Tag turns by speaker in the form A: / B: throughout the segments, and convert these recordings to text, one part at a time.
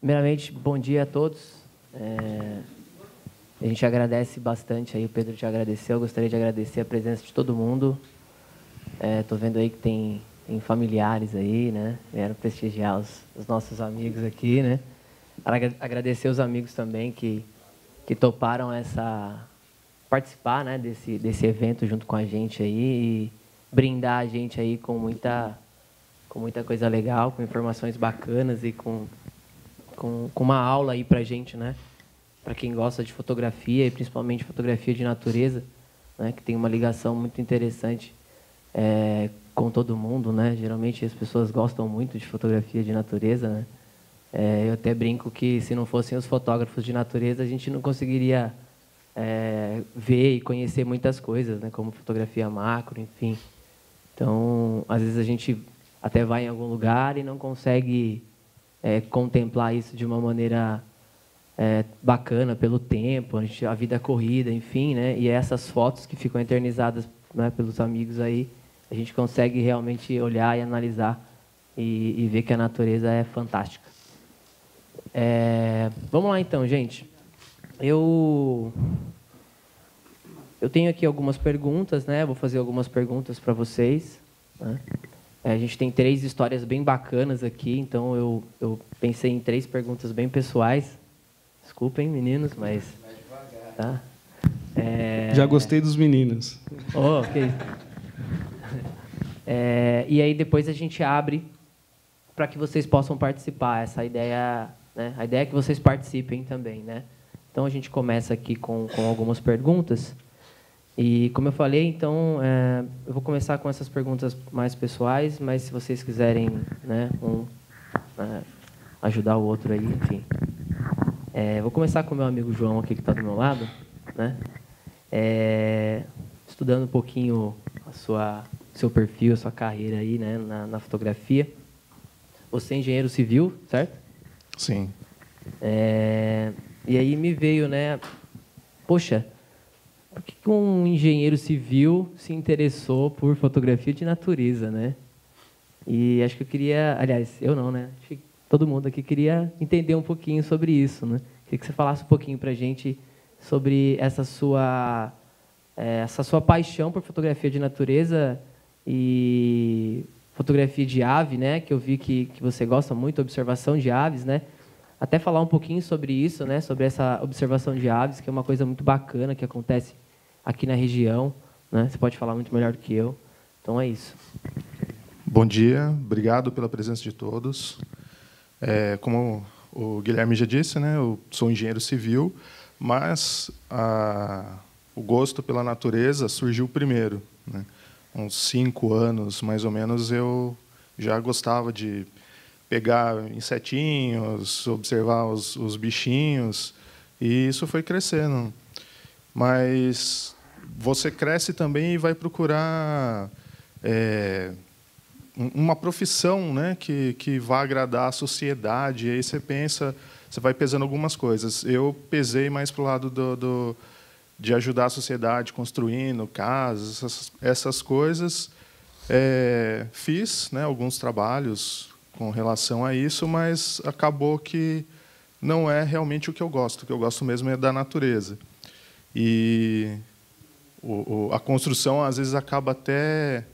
A: Primeiramente, bom dia a todos. A gente agradece bastante, aí o Pedro te agradeceu, eu gostaria de agradecer a presença de todo mundo. Estou vendo aí que tem familiares aí, né? Vieram prestigiar os nossos amigos aqui, né? Agradecer os amigos também que toparam participar, né, desse evento junto com a gente aí e brindar a gente aí com muita coisa legal, com informações bacanas e com uma aula aí pra gente, né? Para quem gosta de fotografia e principalmente fotografia de natureza, né, que tem uma ligação muito interessante com todo mundo, né? Geralmente as pessoas gostam muito de fotografia de natureza, né? Eu até brinco que se não fossem os fotógrafos de natureza, a gente não conseguiria ver e conhecer muitas coisas, né? Como fotografia macro, enfim. Então, às vezes a gente até vai em algum lugar e não consegue contemplar isso de uma maneira bacana pelo tempo, a vida corrida, enfim, né? E essas fotos que ficam eternizadas, né, pelos amigos aí, a gente consegue realmente olhar e analisar e ver que a natureza é fantástica. Vamos lá então, gente. Eu tenho aqui algumas perguntas, né? Vou fazer algumas perguntas para vocês, né? A gente tem 3 histórias bem bacanas aqui, então eu pensei em 3 perguntas bem pessoais. Desculpem, meninos, mas... Tá?
B: Já gostei dos meninos.
A: Oh, ok. E aí depois a gente abre para que vocês possam participar. Essa ideia, né? A ideia é que vocês participem também, né? Então a gente começa aqui com algumas perguntas. E como eu falei, então eu vou começar com essas perguntas mais pessoais, mas se vocês quiserem, né, ajudar o outro aí, enfim. Vou começar com o meu amigo João aqui que está do meu lado, né? Estudando um pouquinho seu perfil, a sua carreira aí, né, na fotografia. Você é engenheiro civil, certo?
B: Sim.
A: E aí me veio, né? Poxa, por que um engenheiro civil se interessou por fotografia de natureza, né? E acho que eu queria, aliás, eu não, né? Acho que todo mundo aqui queria entender um pouquinho sobre isso, né? Queria que você falasse um pouquinho para a gente sobre essa sua paixão por fotografia de natureza e fotografia de ave, né? Que eu vi que você gosta muito, observação de aves, né? Até falar um pouquinho sobre isso, né? Sobre essa observação de aves, que é uma coisa muito bacana que acontece aqui na região, né? Você pode falar muito melhor do que eu. Então é isso.
B: Bom dia, obrigado pela presença de todos. Como o Guilherme já disse, né? Eu sou engenheiro civil, mas o gosto pela natureza surgiu primeiro, né? Uns 5 anos, mais ou menos, eu já gostava de pegar insetinhos, observar os bichinhos, e isso foi crescendo. Mas você cresce também e vai procurar uma profissão, né, que vá agradar a sociedade, e aí você pensa, você vai pesando algumas coisas. Eu pesei mais para o lado de ajudar a sociedade, construindo casas, essas coisas. Fiz, né, alguns trabalhos com relação a isso, mas acabou que não é realmente o que eu gosto. O que eu gosto mesmo é da natureza. E a construção, às vezes, acaba até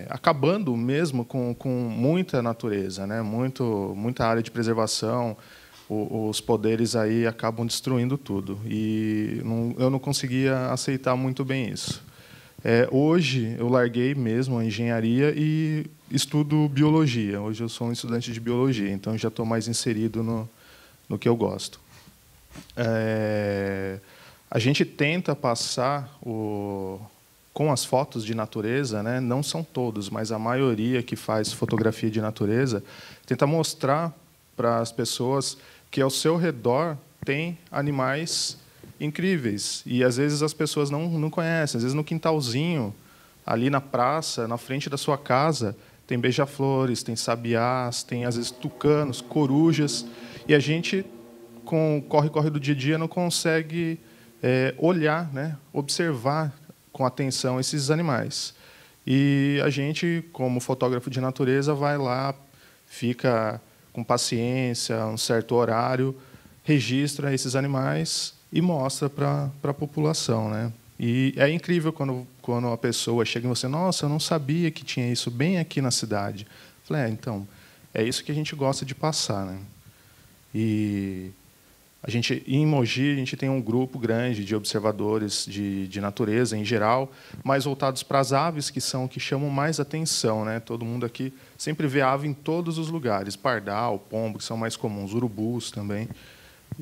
B: acabando mesmo com muita natureza, né? Muita área de preservação. Os poderes aí acabam destruindo tudo. E eu não conseguia aceitar muito bem isso. Hoje, eu larguei mesmo a engenharia e estudo biologia. Hoje eu sou um estudante de biologia, então já estou mais inserido no que eu gosto. A gente tenta passar com as fotos de natureza, né? Não são todos, mas a maioria que faz fotografia de natureza, tenta mostrar para as pessoas que ao seu redor tem animais incríveis. E, às vezes, as pessoas não conhecem. Às vezes, no quintalzinho, ali na praça, na frente da sua casa, tem beija-flores, tem sabiás, tem, às vezes, tucanos, corujas. E a gente, com o corre-corre do dia a dia, não consegue olhar, né? Observar com atenção esses animais. E a gente, como fotógrafo de natureza, vai lá fica com paciência, um certo horário, registra esses animais e mostra para a população, né? E é incrível quando a pessoa chega em você, nossa, eu não sabia que tinha isso bem aqui na cidade. Eu falei, então, é isso que a gente gosta de passar, né? E em Mogi, a gente tem um grupo grande de observadores de natureza em geral, mais voltados para as aves, que são que chamam mais atenção, né? Todo mundo aqui sempre vê ave em todos os lugares, pardal, pombo, que são mais comuns, urubus também.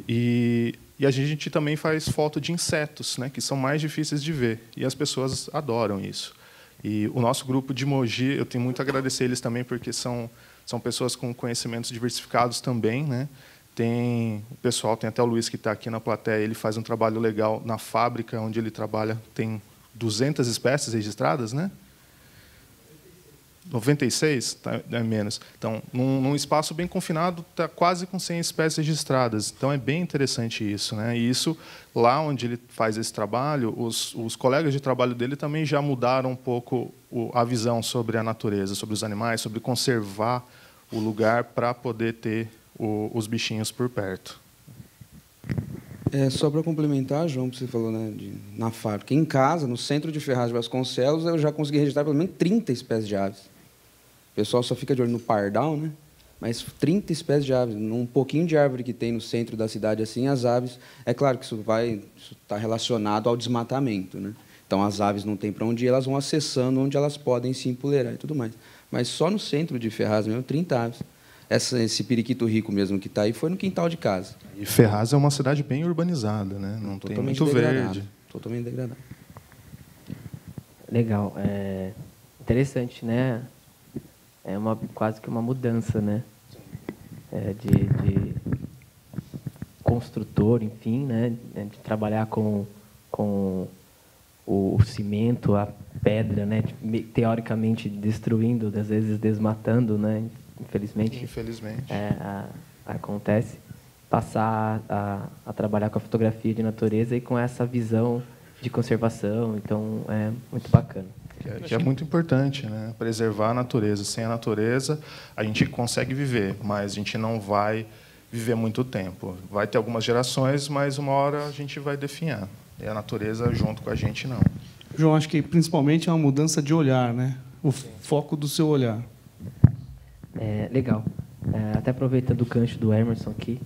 B: E a gente também faz foto de insetos, né? Que são mais difíceis de ver, e as pessoas adoram isso. E o nosso grupo de Mogi, eu tenho muito a agradecer eles também, porque são pessoas com conhecimentos diversificados também, né? Tem o pessoal, tem até o Luiz que está aqui na plateia, ele faz um trabalho legal na fábrica onde ele trabalha, tem 200 espécies registradas, né? 96, é menos. Então, num espaço bem confinado, está quase com 100 espécies registradas. Então, é bem interessante isso, né? E isso, lá onde ele faz esse trabalho, os colegas de trabalho dele também já mudaram um pouco a visão sobre a natureza, sobre os animais, sobre conservar o lugar para poder ter os bichinhos por perto.
C: Só para complementar, João, que você falou, né, na fábrica. Em casa, no centro de Ferraz de Vasconcelos, eu já consegui registrar pelo menos 30 espécies de aves. O pessoal só fica de olho no pardal, né? Mas 30 espécies de aves. Num pouquinho de árvore que tem no centro da cidade, assim, as aves... É claro que isso está relacionado ao desmatamento, né? Então, as aves não têm para onde ir, elas vão acessando onde elas podem se empoleirar e tudo mais. Mas só no centro de Ferraz mesmo, 30 aves. Esse periquito rico mesmo que está aí foi no quintal de casa.
B: E Ferraz é uma cidade bem urbanizada, né? Não tem muito verde.
C: Totalmente degradado.
A: Legal. Interessante, né? É quase que uma mudança, né? De construtor, enfim, né? De trabalhar com o cimento, a pedra, né? Teoricamente destruindo, às vezes desmatando, né? Infelizmente. Acontece. Passar a trabalhar com a fotografia de natureza e com essa visão de conservação. Então, é muito bacana.
B: Que é muito importante, né? Preservar a natureza. Sem a natureza, a gente consegue viver, mas a gente não vai viver muito tempo. Vai ter algumas gerações, mas uma hora a gente vai definhar. E a natureza junto com a gente, não.
D: João, acho que principalmente é uma mudança de olhar, né? O foco do seu olhar.
A: Legal. Até aproveitando o gancho do Emerson aqui,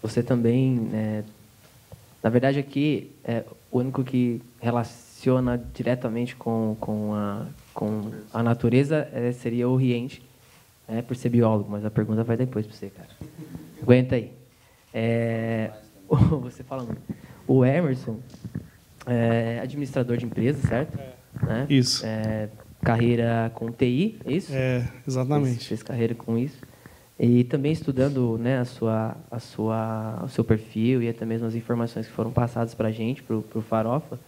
A: você também, na verdade aqui, o único que relaciona diretamente com a natureza seria o Riente, por ser biólogo, mas a pergunta vai depois para você, cara. Aguenta aí. Você falando. O Emerson é administrador de empresa, certo? Né?
D: Isso.
A: Carreira com TI, é isso?
D: Exatamente.
A: Fez carreira com isso. E também estudando, né, o seu perfil e até mesmo as informações que foram passadas para a gente, para o Farofa,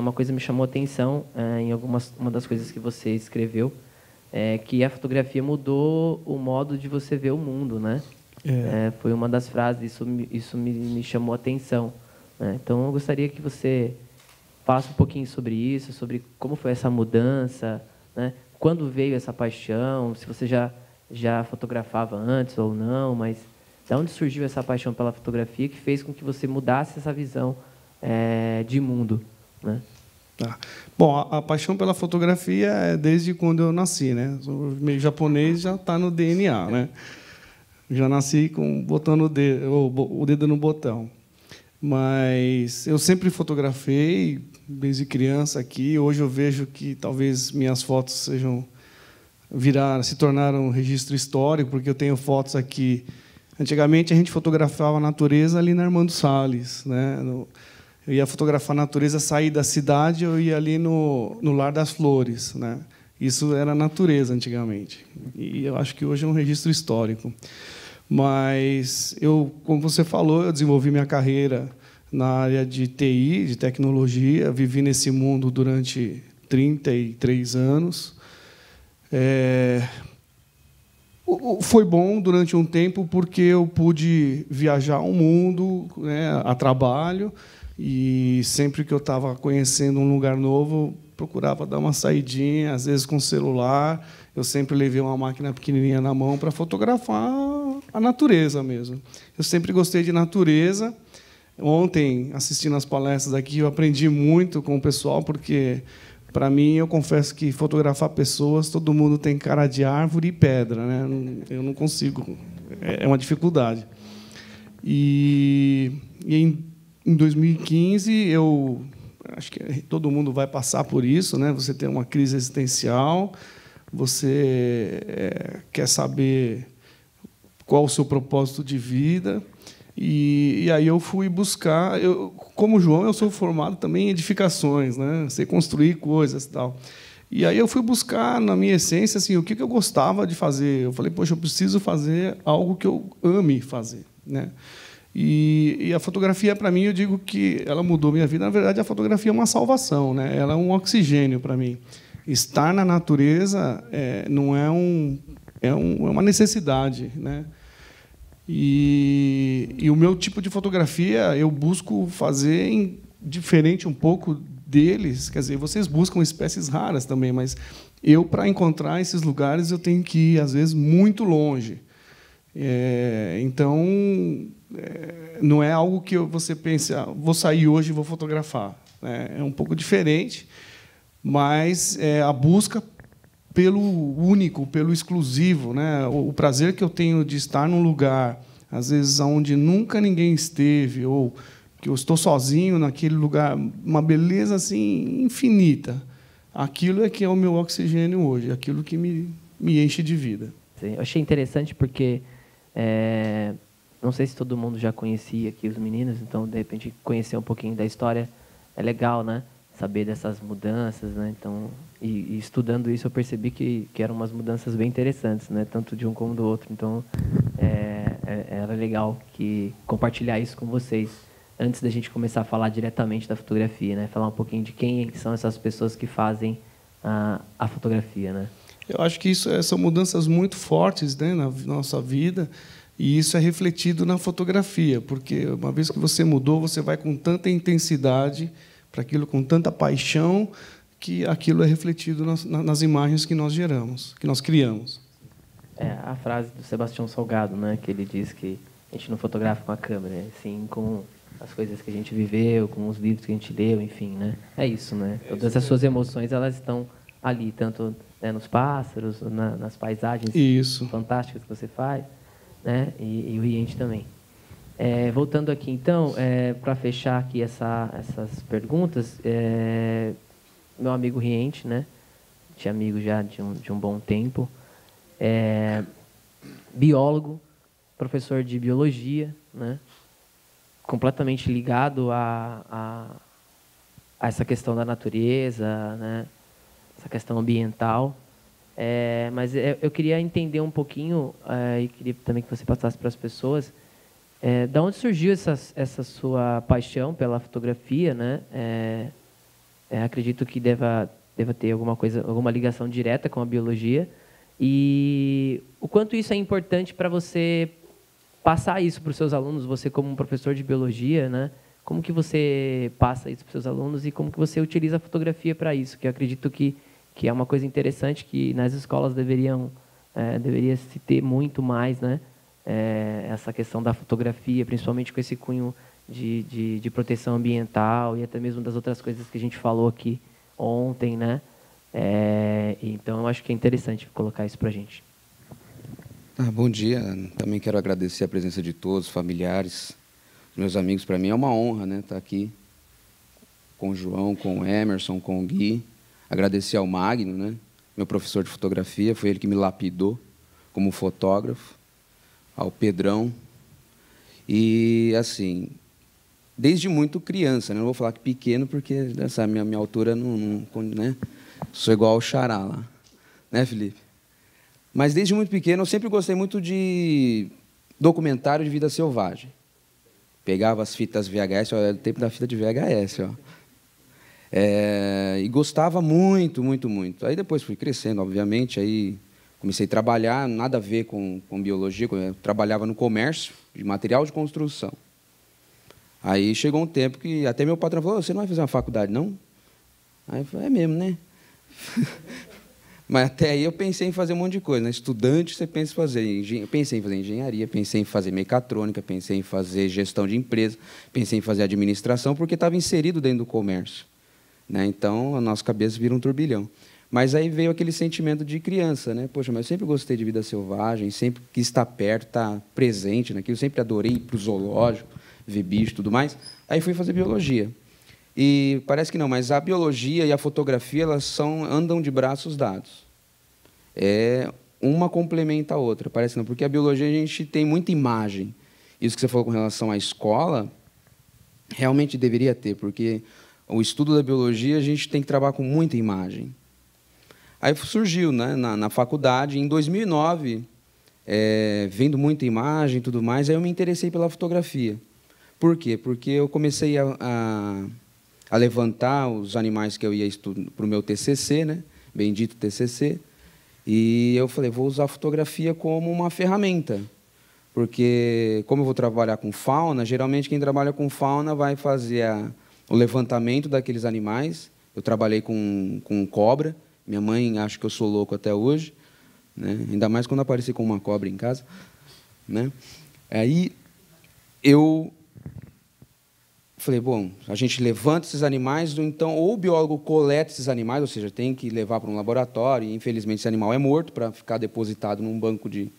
A: uma coisa me chamou a atenção em uma das coisas que você escreveu, que a fotografia mudou o modo de você ver o mundo, né? Foi uma das frases, isso me chamou a atenção. Né? Então, eu gostaria que você falasse um pouquinho sobre isso, sobre como foi essa mudança, né? Quando veio essa paixão, se você já fotografava antes ou não, mas de onde surgiu essa paixão pela fotografia que fez com que você mudasse essa visão de mundo, né?
D: Bom, a paixão pela fotografia é desde quando eu nasci, né? O meio japonês já está no DNA, né? Já nasci botando o dedo no botão. Mas eu sempre fotografei desde criança aqui. Hoje eu vejo que talvez minhas fotos se tornaram um registro histórico, porque eu tenho fotos aqui. Antigamente a gente fotografava a natureza ali na Armando Salles, né? Eu ia fotografar a natureza, sair da cidade, eu ia ali no Lar das Flores, né? Isso era natureza antigamente. E eu acho que hoje é um registro histórico. Mas como você falou, eu desenvolvi minha carreira na área de TI, de tecnologia, vivi nesse mundo durante 33 anos. Foi bom durante um tempo porque eu pude viajar o mundo, né, a trabalho, e sempre que eu estava conhecendo um lugar novo, procurava dar uma saidinha, às vezes com o celular. Eu sempre levei uma máquina pequenininha na mão para fotografar a natureza mesmo. Eu sempre gostei de natureza. Ontem, assistindo as palestras aqui, eu aprendi muito com o pessoal, porque, para mim, eu confesso que fotografar pessoas, todo mundo tem cara de árvore e pedra, né? Eu não consigo, é uma dificuldade. E em 2015, eu acho que todo mundo vai passar por isso, né? Você tem uma crise existencial, você quer saber qual o seu propósito de vida. E aí eu fui buscar, como João, eu sou formado também em edificações, né? Sei construir coisas e tal. E aí eu fui buscar, na minha essência, assim, o que eu gostava de fazer. Eu falei, poxa, eu preciso fazer algo que eu ame fazer, né? E a fotografia, para mim, eu digo que ela mudou minha vida. Na verdade, a fotografia é uma salvação, né? Ela é um oxigênio para mim. Estar na natureza não é uma necessidade, né? E o meu tipo de fotografia eu busco fazer diferente um pouco deles. Quer dizer, vocês buscam espécies raras também, mas eu, para encontrar esses lugares, eu tenho que ir, às vezes, muito longe. Então, não é algo que você pense, vou sair hoje e vou fotografar. É um pouco diferente, mas a busca pelo único, pelo exclusivo, né? O prazer que eu tenho de estar num lugar, às vezes, onde nunca ninguém esteve, ou que eu estou sozinho naquele lugar, uma beleza assim infinita. Aquilo é que é o meu oxigênio hoje, aquilo que me enche de vida.
A: Sim, eu achei interessante porque não sei se todo mundo já conhecia aqui os meninos, então, de repente, conhecer um pouquinho da história é legal, né? Saber dessas mudanças, né? Então, e estudando isso, eu percebi que eram umas mudanças bem interessantes, né? Tanto de um como do outro. Então, era legal compartilhar isso com vocês antes da gente começar a falar diretamente da fotografia, né? Falar um pouquinho de quem são essas pessoas que fazem a fotografia, né?
D: Eu acho que são mudanças muito fortes, né, na nossa vida, e isso é refletido na fotografia, porque uma vez que você mudou, você vai com tanta intensidade para aquilo, com tanta paixão, que aquilo é refletido nas imagens que nós geramos, que nós criamos.
A: A frase do Sebastião Salgado, né, que ele diz que a gente não fotografa com a câmera, sim com as coisas que a gente viveu, com os livros que a gente leu, enfim, né? É isso, né? Todas as suas emoções, elas estão ali, tanto nos pássaros, nas paisagens fantásticas que você faz, né? E o Riente também. Voltando aqui, então, para fechar aqui essas perguntas, meu amigo Riente, né? Tinha amigo já de um bom tempo, biólogo, professor de biologia, né? Completamente ligado a essa questão da natureza, né? Essa questão ambiental. Mas eu queria entender um pouquinho, e queria também que você passasse para as pessoas, da onde surgiu essa sua paixão pela fotografia, né? Acredito que deva ter alguma ligação direta com a biologia, e o quanto isso é importante para você passar isso para os seus alunos, você como um professor de biologia, né? Como que você passa isso para os seus alunos e como que você utiliza a fotografia para isso? Que eu acredito que é uma coisa interessante que nas escolas deveria se ter muito mais, né? Essa questão da fotografia, principalmente com esse cunho de proteção ambiental e até mesmo das outras coisas que a gente falou aqui ontem, né? Então, eu acho que é interessante colocar isso para a gente.
C: Bom dia. Também quero agradecer a presença de todos, familiares, meus amigos. Para mim é uma honra, né, estar aqui com o João, com o Emerson, com o Gui. Agradecer ao Magno, né, meu professor de fotografia, foi ele que me lapidou como fotógrafo, ao Pedrão. E, assim, desde muito criança, né, não vou falar que pequeno, porque essa minha altura não né, sou igual ao Xará lá, né, Felipe? Mas desde muito pequeno eu sempre gostei muito de documentário de vida selvagem. Pegava as fitas VHS, olha, o tempo da fita de VHS, ó. E gostava muito, muito, muito. Aí depois fui crescendo, obviamente, aí comecei a trabalhar, nada a ver com biologia, eu trabalhava no comércio de material de construção. Aí chegou um tempo que até meu patrão falou, você não vai fazer uma faculdade, não? Aí eu falei, é mesmo, né? Mas até aí eu pensei em fazer um monte de coisa. Né? Estudante, você pensa em fazer. Pensei em fazer engenharia, pensei em fazer mecatrônica, pensei em fazer gestão de empresa, pensei em fazer administração, porque estava inserido dentro do comércio. Né? Então, a nossa cabeça vira um turbilhão. Mas aí veio aquele sentimento de criança. Né? Poxa, mas eu sempre gostei de vida selvagem, sempre quis estar perto, estar presente naquilo, sempre adorei ir para o zoológico, ver bicho e tudo mais. Aí fui fazer biologia. E parece que não, mas a biologia e a fotografia elas andam de braços dados. Uma complementa a outra, parece que não, porque a biologia a gente tem muita imagem. Isso que você falou com relação à escola, realmente deveria ter, porque o estudo da biologia a gente tem que trabalhar com muita imagem. Aí surgiu, né, na faculdade, em 2009, vendo muita imagem e tudo mais, aí eu me interessei pela fotografia. Por quê? Porque eu comecei a levantar os animais que eu ia estudar para o meu TCC, né? Bendito TCC, e eu falei, vou usar a fotografia como uma ferramenta, porque, como eu vou trabalhar com fauna, geralmente quem trabalha com fauna vai fazer o levantamento daqueles animais. Eu trabalhei com cobra, minha mãe acha que eu sou louco até hoje, né? Ainda mais quando apareci com uma cobra em casa. Né? Aí eu falei, bom, a gente levanta esses animais, então, ou o biólogo coleta esses animais, ou seja, tem que levar para um laboratório, e, infelizmente, esse animal é morto para ficar depositado num banco de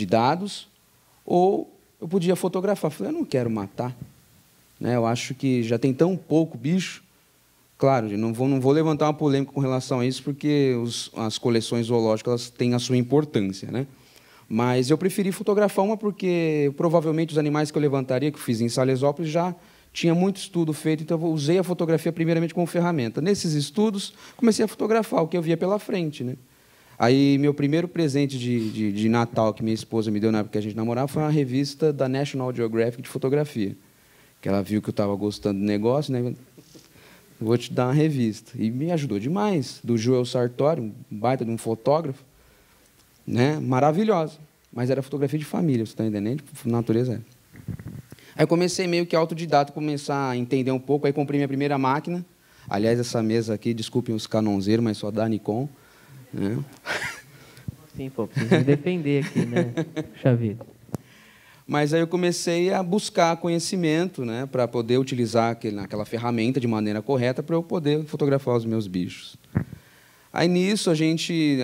C: dados, ou eu podia fotografar. Falei, eu não quero matar. Né? Eu acho que já tem tão pouco bicho. Claro, eu não vou levantar uma polêmica com relação a isso, porque as coleções zoológicas elas têm a sua importância. Né? Mas eu preferi fotografar uma porque, provavelmente, os animais que eu levantaria, que eu fiz em Salesópolis, já tinha muito estudo feito, então eu usei a fotografia primeiramente como ferramenta. Nesses estudos, comecei a fotografar o que eu via pela frente. Né? Aí, meu primeiro presente de Natal que minha esposa me deu na época que a gente namorava foi uma revista da National Geographic de fotografia, que ela viu que eu estava gostando do negócio, né? Vou te dar uma revista. E me ajudou demais, do Joel Sartori, um baita de um fotógrafo, né? Maravilhosa. Mas era fotografia de família, você está entendendo? Natureza é. Aí comecei meio que autodidata, começar a entender um pouco, aí comprei minha primeira máquina. Aliás, essa mesa aqui, desculpem os canonzeiros, mas só da Nikon. Né?
A: Sim, pô, precisa me defender aqui, né? Puxa vida.
C: Mas aí eu comecei a buscar conhecimento, né, para poder utilizar aquela ferramenta de maneira correta para eu poder fotografar os meus bichos. Aí nisso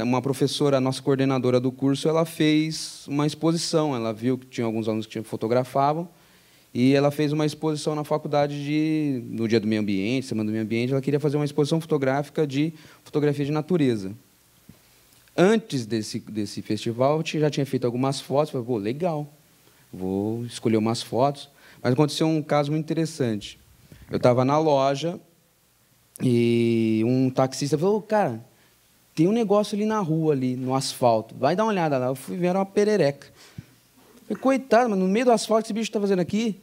C: uma professora, a nossa coordenadora do curso, ela fez uma exposição. Ela viu que tinha alguns alunos que fotografavam e ela fez uma exposição na faculdade no Dia do Meio Ambiente, Semana do Meio Ambiente. Ela queria fazer uma exposição fotográfica de fotografia de natureza. Antes desse festival, eu já tinha feito algumas fotos. Falei, pô, legal. Vou escolher umas fotos. Mas aconteceu um caso muito interessante. Eu estava na loja e um taxista falou, cara, tem um negócio ali na rua, ali no asfalto. Vai dar uma olhada lá. Eu fui ver, era uma perereca. Eu falei, coitado, mas no meio do asfalto esse bicho está fazendo aqui?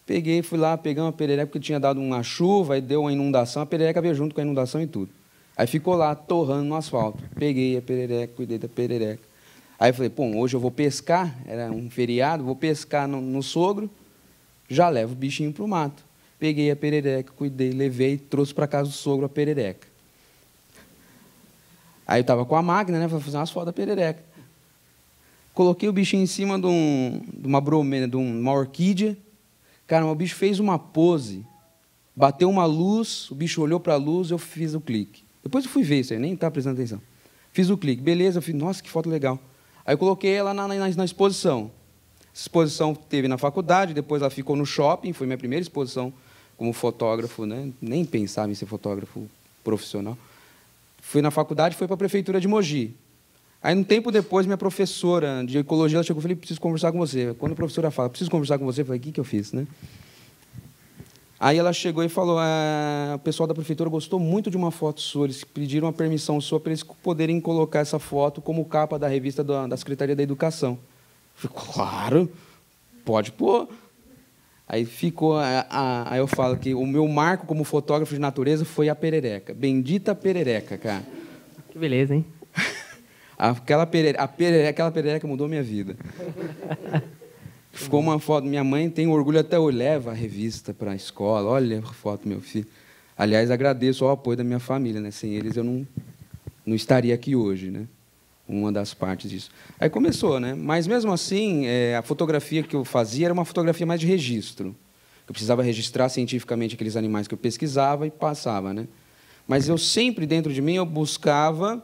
C: Peguei, fui lá, peguei uma perereca, porque tinha dado uma chuva, aí deu uma inundação, a perereca veio junto com a inundação e tudo. Aí ficou lá, torrando no asfalto. Peguei a perereca, cuidei da perereca. Aí eu falei, pô, hoje eu vou pescar, era um feriado, vou pescar no Sogro, já levo o bichinho para o mato. Peguei a perereca, cuidei, levei, trouxe para casa do sogro a perereca. Aí eu estava com a máquina, né, para fazer umas fotos da perereca. Coloquei o bichinho em cima de uma bromena, de uma orquídea. Cara, o bicho fez uma pose, bateu uma luz, o bicho olhou para a luz, eu fiz o clique. Depois eu fui ver isso aí, nem estava prestando atenção. Fiz o clique, beleza, eu fiz, nossa, que foto legal. Aí eu coloquei ela na exposição. Essa exposição teve na faculdade, depois ela ficou no shopping, foi minha primeira exposição como fotógrafo, né? Nem pensava em ser fotógrafo profissional. Fui na faculdade, foi para a prefeitura de Mogi. Aí, um tempo depois, minha professora de ecologia ela chegou e falou, preciso conversar com você. Quando a professora fala, preciso conversar com você, eu falei, o que eu fiz? Né? Aí ela chegou e falou, o pessoal da prefeitura gostou muito de uma foto sua, eles pediram uma permissão sua para eles poderem colocar essa foto como capa da revista da Secretaria da Educação. Eu falei, claro, pode pôr. Aí ficou, aí eu falo que o meu marco como fotógrafo de natureza foi a perereca. Bendita perereca, cara.
A: Que beleza, hein?
C: Aquela perereca mudou minha vida. Ficou uma foto. Minha mãe tem orgulho até hoje. Leva a revista para a escola. Olha a foto, meu filho. Aliás, agradeço ao apoio da minha família, né? Sem eles eu não estaria aqui hoje, né? Uma das partes disso. Aí começou, né? Mas mesmo assim, a fotografia que eu fazia era uma fotografia mais de registro. Eu precisava registrar cientificamente aqueles animais que eu pesquisava e passava, né? Mas eu sempre, dentro de mim, eu buscava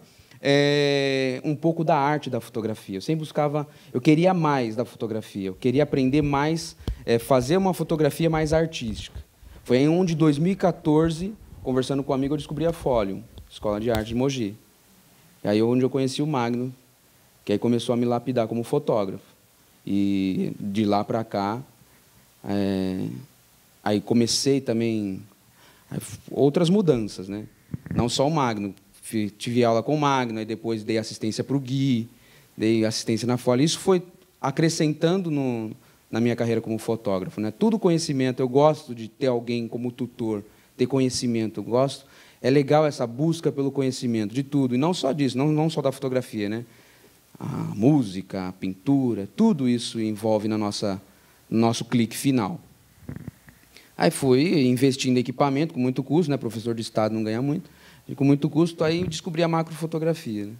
C: um pouco da arte da fotografia. Eu sempre buscava, eu queria mais da fotografia, eu queria aprender mais, fazer uma fotografia mais artística. Foi em 1 de 2014, conversando com um amigo, eu descobri a Folium, Escola de Arte de Mogi. E aí onde eu conheci o Magno, que aí começou a me lapidar como fotógrafo. E de lá para cá, aí comecei também outras mudanças, né? Não só o Magno. Tive aula com o Magno, e depois dei assistência para o Gui, dei assistência na Folha. Isso foi acrescentando na minha carreira como fotógrafo, né? Tudo conhecimento, eu gosto de ter alguém como tutor, ter conhecimento, eu gosto. É legal essa busca pelo conhecimento de tudo, e não só disso, não só da fotografia, né? A música, a pintura, tudo isso envolve no nosso clique final. Aí fui investindo em equipamento, com muito custo, né? Professor de Estado não ganha muito, e com muito custo, aí eu descobri a macrofotografia, né?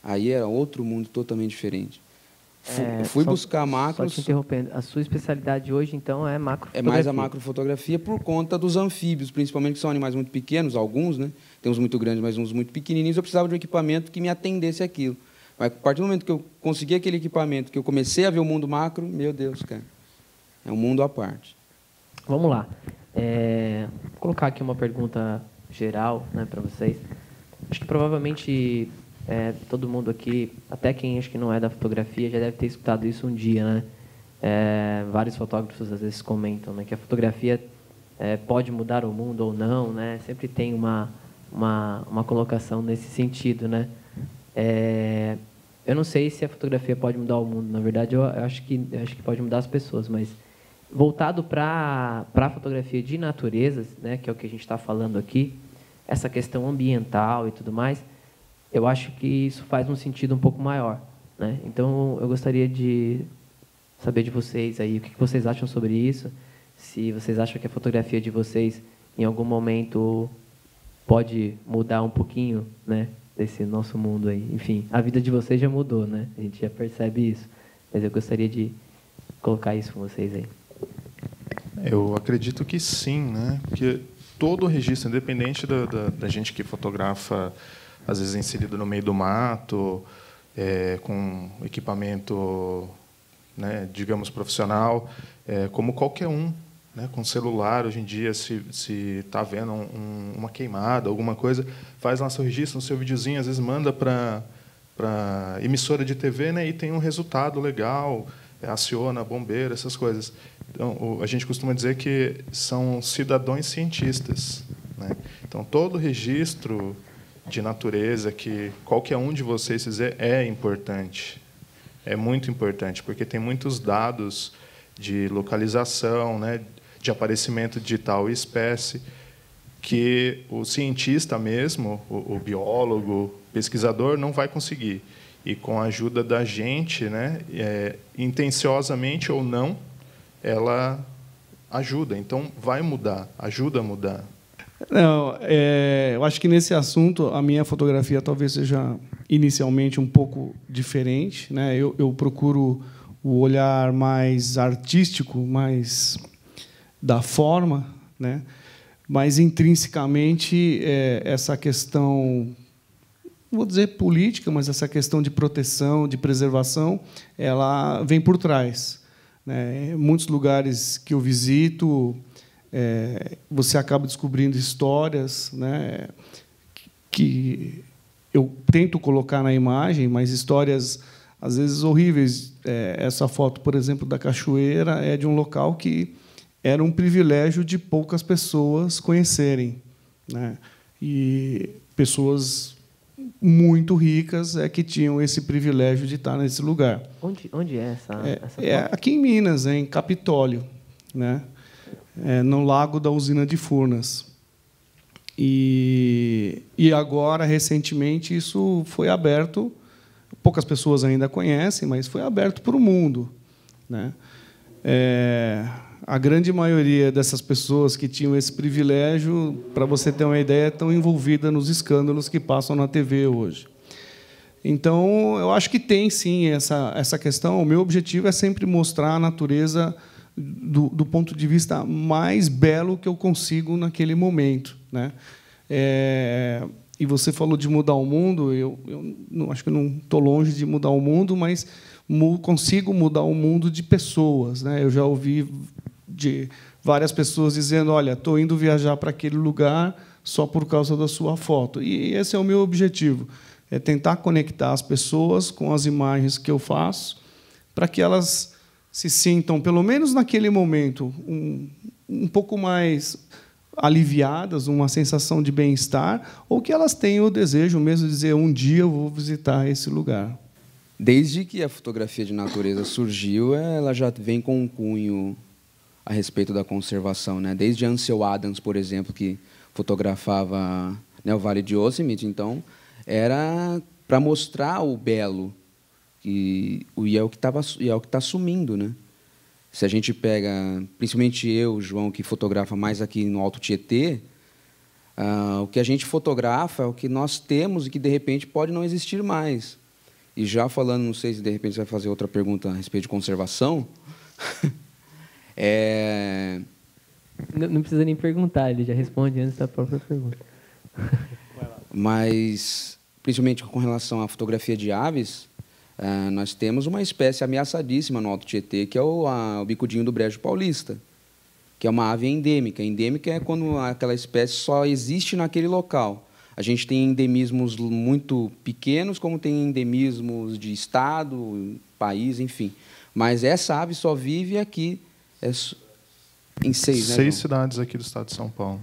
C: Aí era outro mundo totalmente diferente. Fui buscar macros...
A: Só te interrompendo, a sua especialidade hoje, então, é macrofotografia?
C: É mais a macrofotografia por conta dos anfíbios, principalmente, que são animais muito pequenos, alguns, né? Tem uns muito grandes, mas uns muito pequenininhos. Eu precisava de um equipamento que me atendesse àquilo. Mas, a partir do momento que eu consegui aquele equipamento, que eu comecei a ver o mundo macro, meu Deus, cara, é um mundo à parte.
A: Vamos lá. Vou colocar aqui uma pergunta geral, né, para vocês. Acho que provavelmente... todo mundo aqui, até quem acho que não é da fotografia, já deve ter escutado isso um dia, né? Vários fotógrafos às vezes comentam, né, que a fotografia pode mudar o mundo ou não, né? Sempre tem uma colocação nesse sentido, né? Eu não sei se a fotografia pode mudar o mundo. Na verdade, eu acho que pode mudar as pessoas, mas voltado para a fotografia de naturezas, né, que é o que a gente está falando aqui, essa questão ambiental e tudo mais. Eu acho que isso faz um sentido um pouco maior, né? Então, eu gostaria de saber de vocês aí, o que vocês acham sobre isso, se vocês acham que a fotografia de vocês, em algum momento, pode mudar um pouquinho, né, desse nosso mundo aí. Enfim, a vida de vocês já mudou, né? A gente já percebe isso. Mas eu gostaria de colocar isso com vocês aí.
B: Eu acredito que sim, né? Porque todo o registro, independente da gente que fotografa, às vezes inserido no meio do mato, com equipamento, né, digamos, profissional, como qualquer um, né, com celular, hoje em dia, se está vendo uma queimada, alguma coisa, faz lá seu registro, no seu videozinho, às vezes manda para emissora de TV, né, e tem um resultado legal, aciona bombeiro, essas coisas. Então, a gente costuma dizer que são cidadãos cientistas, né? Então, todo registro de natureza que qualquer um de vocês fizer é importante. É muito importante, porque tem muitos dados de localização, né, de aparecimento de tal espécie, que o cientista mesmo, o biólogo, pesquisador, não vai conseguir. E com a ajuda da gente, né, intenciosamente ou não, ela ajuda. Então, vai mudar, ajuda a mudar.
D: Não, eu acho que nesse assunto a minha fotografia talvez seja inicialmente um pouco diferente, né? Eu procuro o olhar mais artístico, mais da forma, né? Mas intrinsecamente essa questão, não vou dizer política, mas essa questão de proteção, de preservação, ela vem por trás, né? Em muitos lugares que eu visito, você acaba descobrindo histórias, né, que eu tento colocar na imagem, mas histórias, às vezes, horríveis. Essa foto, por exemplo, da cachoeira é de um local que era um privilégio de poucas pessoas conhecerem, né? E pessoas muito ricas que tinham esse privilégio de estar nesse lugar.
A: Onde é essa foto?
D: Aqui em Minas, em Capitólio, né? No Lago da Usina de Furnas. E agora, recentemente, isso foi aberto, poucas pessoas ainda conhecem, mas foi aberto para o mundo, né? a grande maioria dessas pessoas que tinham esse privilégio, para você ter uma ideia, estão envolvidas nos escândalos que passam na TV hoje. Então, eu acho que tem, sim, essa questão. O meu objetivo é sempre mostrar a natureza do ponto de vista mais belo que eu consigo naquele momento, né? E você falou de mudar o mundo. Eu não, acho que não estou longe de mudar o mundo, mas consigo mudar o mundo de pessoas, né? Eu já ouvi de várias pessoas dizendo: olha, estou indo viajar para aquele lugar só por causa da sua foto. E esse é o meu objetivo, é tentar conectar as pessoas com as imagens que eu faço, para que elas se sintam, pelo menos naquele momento, um pouco mais aliviadas, uma sensação de bem-estar, ou que elas tenham o desejo mesmo de dizer: um dia eu vou visitar esse lugar.
C: Desde que a fotografia de natureza surgiu, ela já vem com um cunho a respeito da conservação, né? Desde Ansel Adams, por exemplo, que fotografava, né, o Vale de Yosemite, então era para mostrar o belo, e é o que está sumindo, né? Se a gente pega, principalmente eu, João, que fotografa mais aqui no Alto Tietê, o que a gente fotografa é o que nós temos e que, de repente, pode não existir mais. E já falando, não sei se, de repente, você vai fazer outra pergunta a respeito de conservação.
A: Não precisa nem perguntar, ele já responde antes da própria pergunta.
C: Mas, principalmente com relação à fotografia de aves, nós temos uma espécie ameaçadíssima no Alto Tietê, que é o bicudinho do brejo paulista, que é uma ave endêmica. Endêmica é quando aquela espécie só existe naquele local. A gente tem endemismos muito pequenos, como tem endemismos de estado, país, enfim. Mas essa ave só vive aqui em 6, né,
B: 6 cidades aqui do estado de São Paulo.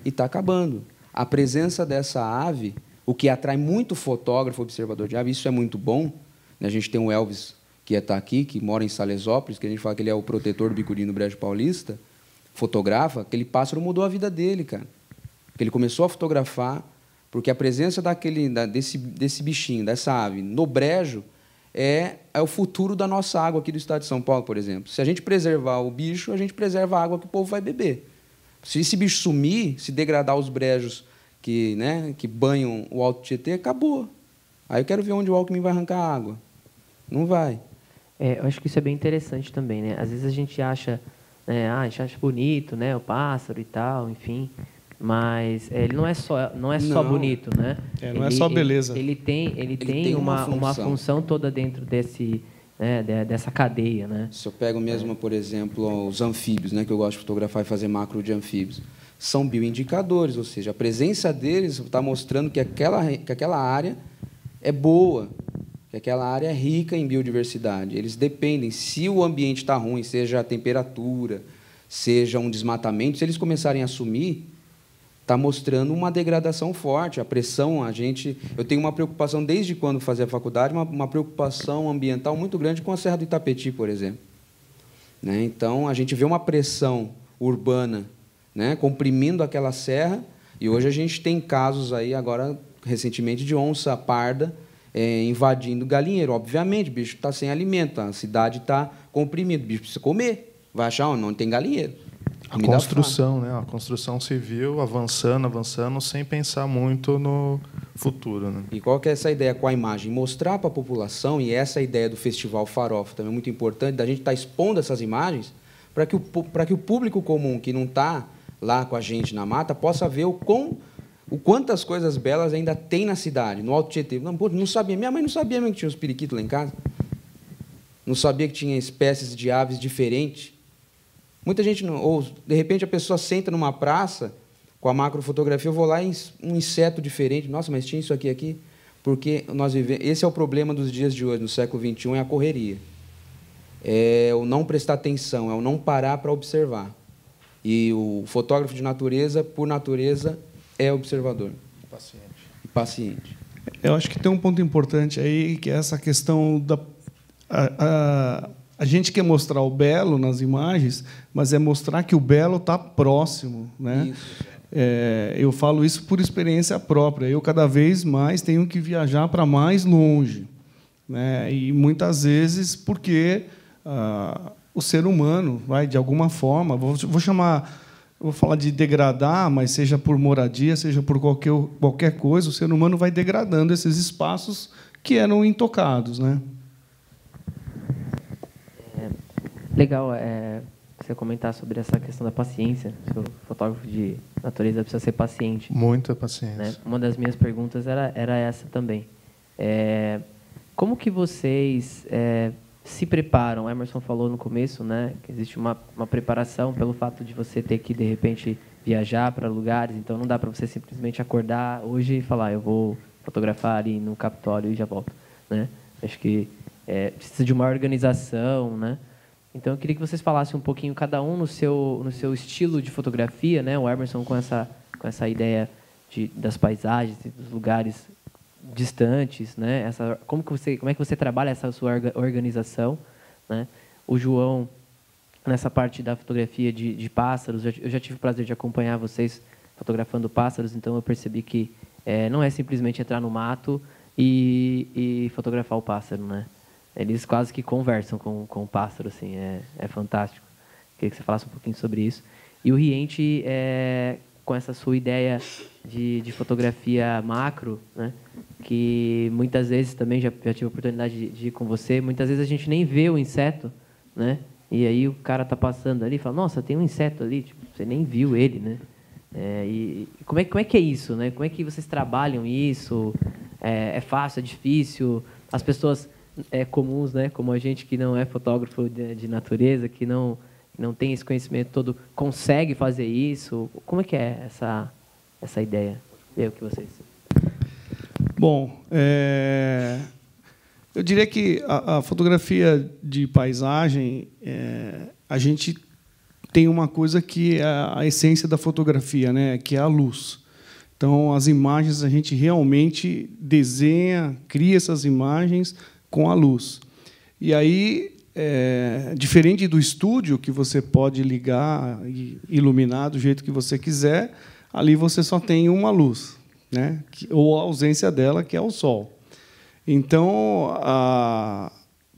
C: E está acabando. A presença dessa ave, o que atrai muito fotógrafo, observador de ave, isso é muito bom. A gente tem o Elvis, que está aqui, que mora em Salesópolis, que a gente fala que ele é o protetor do bicudinho do brejo paulista, fotografa. Aquele pássaro mudou a vida dele, cara. Porque ele começou a fotografar, porque a presença desse bichinho, dessa ave, no brejo, é o futuro da nossa água aqui do estado de São Paulo, por exemplo. Se a gente preservar o bicho, a gente preserva a água que o povo vai beber. Se esse bicho sumir, se degradar os brejos que banham o Alto Tietê, acabou. Aí eu quero ver onde o Alckmin vai arrancar a água. Não vai.
A: Eu acho que isso é bem interessante também, né? Às vezes a gente acha, a gente acha bonito, né, o pássaro e tal, enfim, mas ele não é só bonito, né?
D: Não é só beleza.
A: Ele tem uma função toda dentro dessa cadeia, né?
C: Se eu pego mesmo, por exemplo, os anfíbios, né, que eu gosto de fotografar e fazer macro de anfíbios, são bioindicadores, ou seja, a presença deles está mostrando que aquela área é boa, que aquela área é rica em biodiversidade. Eles dependem, se o ambiente está ruim, seja a temperatura, seja um desmatamento, se eles começarem a sumir, está mostrando uma degradação forte, a pressão, eu tenho uma preocupação, desde quando fazia a faculdade, uma preocupação ambiental muito grande com a Serra do Itapetí, por exemplo. Né? Então, a gente vê uma pressão urbana, né, comprimindo aquela serra, e hoje a gente tem casos aí, agora, recentemente, de onça parda invadindo galinheiro. Obviamente, o bicho está sem alimento, a cidade está comprimida, o bicho precisa comer, vai achar onde não tem galinheiro.
B: A construção, né? A construção civil avançando, sem pensar muito no futuro, né?
C: E qual que é essa ideia com a imagem? Mostrar para a população, e essa ideia do Festival Farofa também é muito importante, da gente estar expondo essas imagens para que o público comum, que não está lá com a gente na mata, possa ver o quantas coisas belas ainda tem na cidade, no Alto Tietê. Não sabia, minha mãe não sabia mesmo que tinha os periquitos lá em casa. Não sabia que tinha espécies de aves diferentes. Muita gente não, ou de repente a pessoa senta numa praça com a macrofotografia, eu vou lá e um inseto diferente, nossa, mas tinha isso aqui, porque nós vivemos, esse é o problema dos dias de hoje, no século XXI, é a correria. É o não prestar atenção, é o não parar para observar. E o fotógrafo de natureza, por natureza, é observador. E paciente.
D: Eu acho que tem um ponto importante aí, que é essa questão da a gente quer mostrar o belo nas imagens, mas é mostrar que o belo está próximo, né? Eu falo isso por experiência própria. Eu, cada vez mais, tenho que viajar para mais longe, né? E, muitas vezes, porque o ser humano, de alguma forma, vou falar de degradar, mas seja por moradia, seja por qualquer coisa, o ser humano vai degradando esses espaços que eram intocados, né?
A: Legal você comentar sobre essa questão da paciência. O fotógrafo de natureza precisa ser paciente.
B: Muita paciência.
A: Né? Uma das minhas perguntas era essa também. Como que vocês se preparam? O Emerson falou no começo, né, que existe uma preparação pelo fato de você ter que, de repente, viajar para lugares. Então, não dá para você simplesmente acordar hoje e falar, eu vou fotografar ali no Capitólio e já volto. Né? Acho que precisa de uma organização, né? Então, eu queria que vocês falassem um pouquinho, cada um no seu estilo de fotografia, né? O Emerson com essa ideia das paisagens, dos lugares distantes, né? Como é que você trabalha essa sua organização, né? O João, nessa parte da fotografia de pássaros, eu já tive o prazer de acompanhar vocês fotografando pássaros, então eu percebi que não é simplesmente entrar no mato e fotografar o pássaro, né? Eles quase que conversam com o pássaro, assim, é fantástico. Queria que você falasse um pouquinho sobre isso. E o Riente, com essa sua ideia de fotografia macro, né, que muitas vezes também já tive a oportunidade de ir com você, muitas vezes a gente nem vê o inseto, né? E aí o cara está passando ali e fala, nossa, tem um inseto ali, tipo, você nem viu ele, né? E como é que é isso, né? Como é que vocês trabalham isso? É fácil, é difícil? As pessoas comuns, né, como a gente que não é fotógrafo de natureza, que não tem esse conhecimento todo, consegue fazer isso? Como é que é essa ideia? O que vocês...
D: Bom, eu diria que a fotografia de paisagem, a gente tem uma coisa que é a essência da fotografia, né, que é a luz. Então, as imagens, a gente realmente desenha, cria essas imagens com a luz. E aí, diferente do estúdio, que você pode ligar e iluminar do jeito que você quiser, ali você só tem uma luz, né? Ou a ausência dela, que é o sol. Então,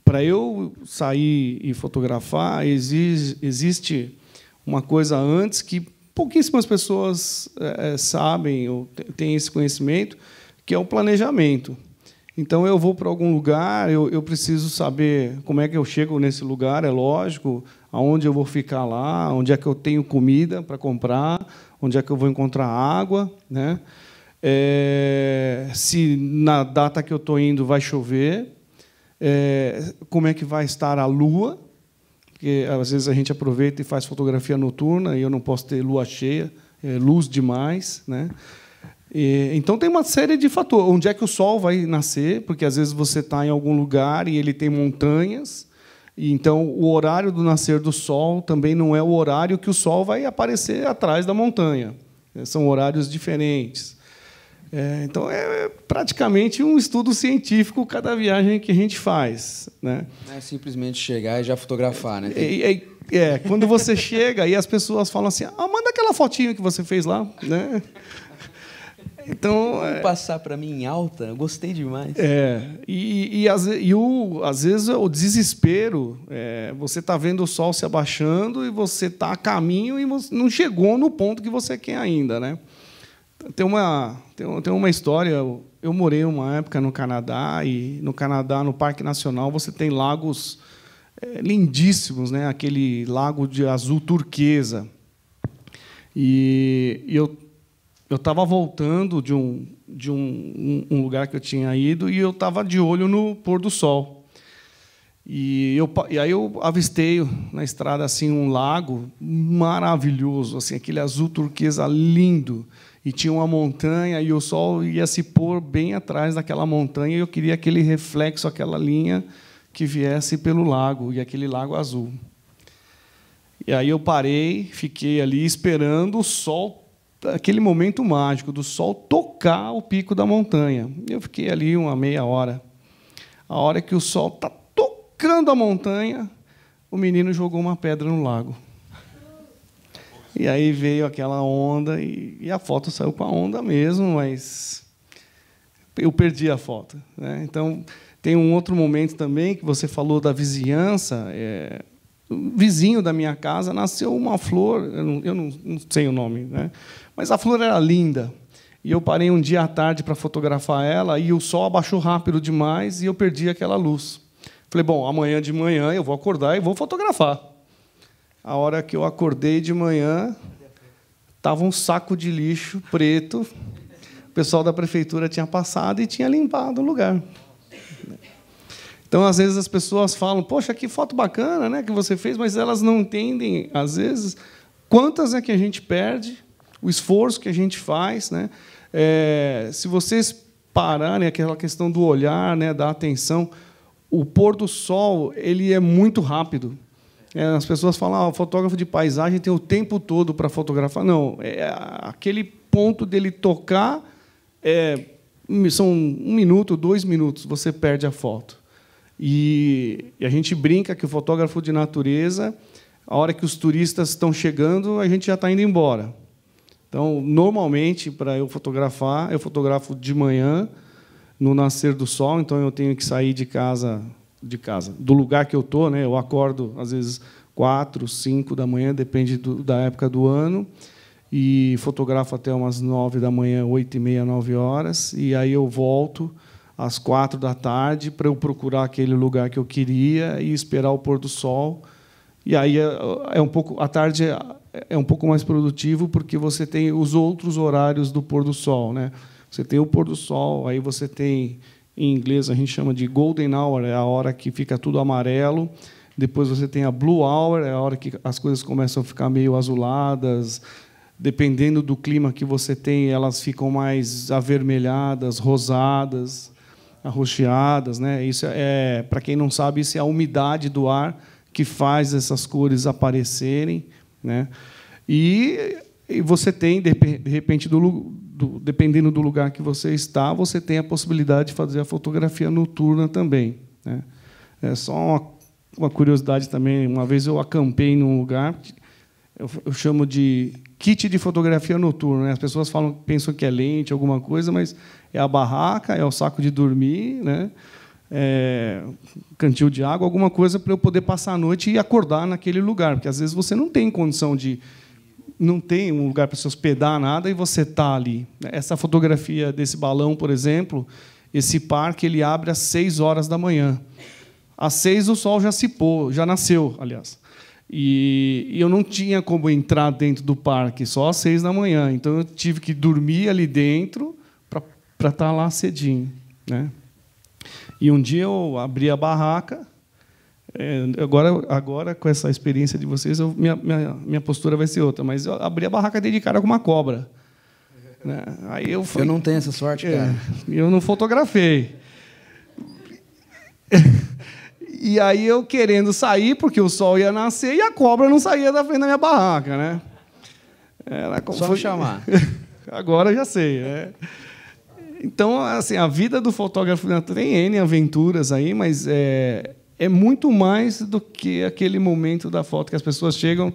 D: para eu sair e fotografar, existe uma coisa antes que pouquíssimas pessoas sabem ou têm esse conhecimento, que é o planejamento. Então, eu vou para algum lugar, eu preciso saber como é que eu chego nesse lugar, é lógico, aonde eu vou ficar lá, onde é que eu tenho comida para comprar, onde é que eu vou encontrar água, né? Se na data que eu estou indo vai chover, como é que vai estar a lua, porque às vezes a gente aproveita e faz fotografia noturna e eu não posso ter lua cheia, luz demais, né? Então, tem uma série de fatores. Onde é que o sol vai nascer? Porque, às vezes, você está em algum lugar e ele tem montanhas. E, então, o horário do nascer do sol também não é o horário que o sol vai aparecer atrás da montanha. São horários diferentes. Então, é praticamente um estudo científico cada viagem que a gente faz, né?
C: Não é simplesmente chegar e já fotografar, né?
D: Quando você chega e as pessoas falam assim, manda aquela fotinha que você fez lá, né? Então,
C: passar para mim em alta, eu gostei demais.
D: Às vezes o desespero, você está vendo o sol se abaixando e você está a caminho e você não chegou no ponto que você quer ainda, né? Tem uma história. Eu morei uma época no Canadá e no Canadá, no Parque Nacional, você tem lagos lindíssimos, né? Aquele lago de azul turquesa. E eu estava voltando de um lugar que eu tinha ido e eu estava de olho no pôr do sol. E aí eu avistei na estrada assim um lago maravilhoso, assim, aquele azul turquesa lindo. E tinha uma montanha e o sol ia se pôr bem atrás daquela montanha e eu queria aquele reflexo, aquela linha que viesse pelo lago, e aquele lago azul. E aí eu parei, fiquei ali esperando o sol, aquele momento mágico do sol tocar o pico da montanha. Eu fiquei ali uma meia hora. A hora que o sol está tocando a montanha, o menino jogou uma pedra no lago. E aí veio aquela onda e a foto saiu com a onda mesmo, mas eu perdi a foto, né? Então, tem um outro momento também que você falou da vizinhança. vizinho da minha casa, nasceu uma flor, eu não sei o nome, né? Mas a flor era linda. E eu parei um dia à tarde para fotografar ela, e o sol abaixou rápido demais, e eu perdi aquela luz. Falei, bom, amanhã de manhã eu vou acordar e vou fotografar. A hora que eu acordei de manhã, estava um saco de lixo preto. O pessoal da prefeitura tinha passado e tinha limpado o lugar. Então, às vezes, as pessoas falam, poxa, que foto bacana, né, que você fez, mas elas não entendem, às vezes, quantas é que a gente perde, o esforço que a gente faz. Né? Se vocês pararem aquela questão do olhar, né, da atenção, o pôr do sol ele é muito rápido. As pessoas falam, o fotógrafo de paisagem tem o tempo todo para fotografar. Não, aquele ponto dele tocar, são 1 minuto, 2 minutos, você perde a foto. E a gente brinca que o fotógrafo de natureza, a hora que os turistas estão chegando, a gente já está indo embora. Então, normalmente, para eu fotografar, eu fotografo de manhã, no nascer do sol, então eu tenho que sair de casa, do lugar que eu estou, né? Eu acordo, às vezes, 4, 5 da manhã, depende da época do ano, e fotografo até umas 9 da manhã, 8h30, 9 horas, e aí eu volto às 4 da tarde para eu procurar aquele lugar que eu queria e esperar o pôr do sol. E aí a tarde é um pouco mais produtivo porque você tem os outros horários do pôr do sol, né? Você tem o pôr do sol, aí você tem, em inglês a gente chama de golden hour, é a hora que fica tudo amarelo. Depois você tem a blue hour, é a hora que as coisas começam a ficar meio azuladas. Dependendo do clima que você tem, elas ficam mais avermelhadas, rosadas, arroxeadas, né? Isso para quem não sabe, isso é a umidade do ar que faz essas cores aparecerem, né? E você tem, de repente, dependendo do lugar que você está, você tem a possibilidade de fazer a fotografia noturna também, né? É só uma curiosidade também. Uma vez eu acampei num lugar, eu chamo de kit de fotografia noturna, né? As pessoas pensam que é lente, alguma coisa, mas é a barraca, é o saco de dormir, né? Cantil de água, alguma coisa para eu poder passar a noite e acordar naquele lugar, porque às vezes você não tem condição não tem um lugar para se hospedar, nada, e você está ali. Essa fotografia desse balão, por exemplo, esse parque ele abre às 6 horas da manhã. Às 6 o sol já se pôs, já nasceu, aliás. E eu não tinha como entrar dentro do parque, só às 6 da manhã. Então, eu tive que dormir ali dentro para estar lá cedinho, né? E um dia eu abri a barraca. Agora, com essa experiência de vocês, minha postura vai ser outra. Mas eu abri a barraca dei de cara com uma cobra, né? Aí eu
C: não tenho essa sorte, cara.
D: Eu não fotografei. E aí eu querendo sair, porque o sol ia nascer e a cobra não saía da frente da minha barraca, né?
C: Só chamar.
D: Agora eu já sei, né? Então, assim, a vida do fotógrafo tem N aventuras aí, mas é muito mais do que aquele momento da foto que as pessoas chegam,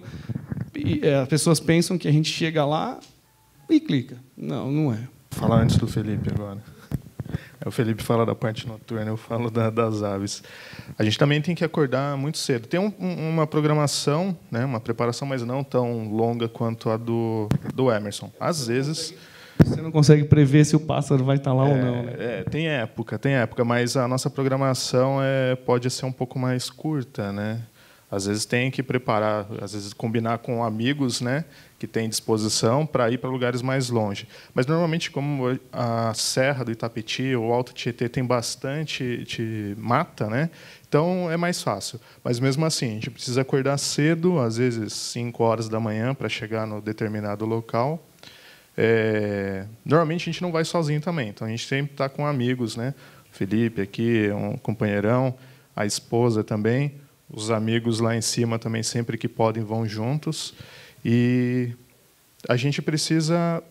D: as pessoas pensam que a gente chega lá e clica. Não, não é.
B: Vou falar antes do Felipe agora. O Felipe fala da parte noturna, eu falo das aves. A gente também tem que acordar muito cedo. Tem uma programação, né, uma preparação, mas não tão longa quanto a do Emerson. Às vezes...
D: Você não consegue prever se o pássaro vai estar lá ou não, né?
B: Tem época, mas a nossa programação pode ser um pouco mais curta, né? Às vezes tem que preparar, às vezes combinar com amigos, né, que têm disposição para ir para lugares mais longe. Mas normalmente, como a Serra do Itapetí ou o Alto Tietê tem bastante mata, né? Então é mais fácil. Mas mesmo assim, a gente precisa acordar cedo, às vezes 5 horas da manhã para chegar no determinado local. Normalmente a gente não vai sozinho também, então a gente sempre está com amigos, né? O Felipe aqui, um companheirão, a esposa também, os amigos lá em cima também sempre que podem vão juntos, e a gente precisa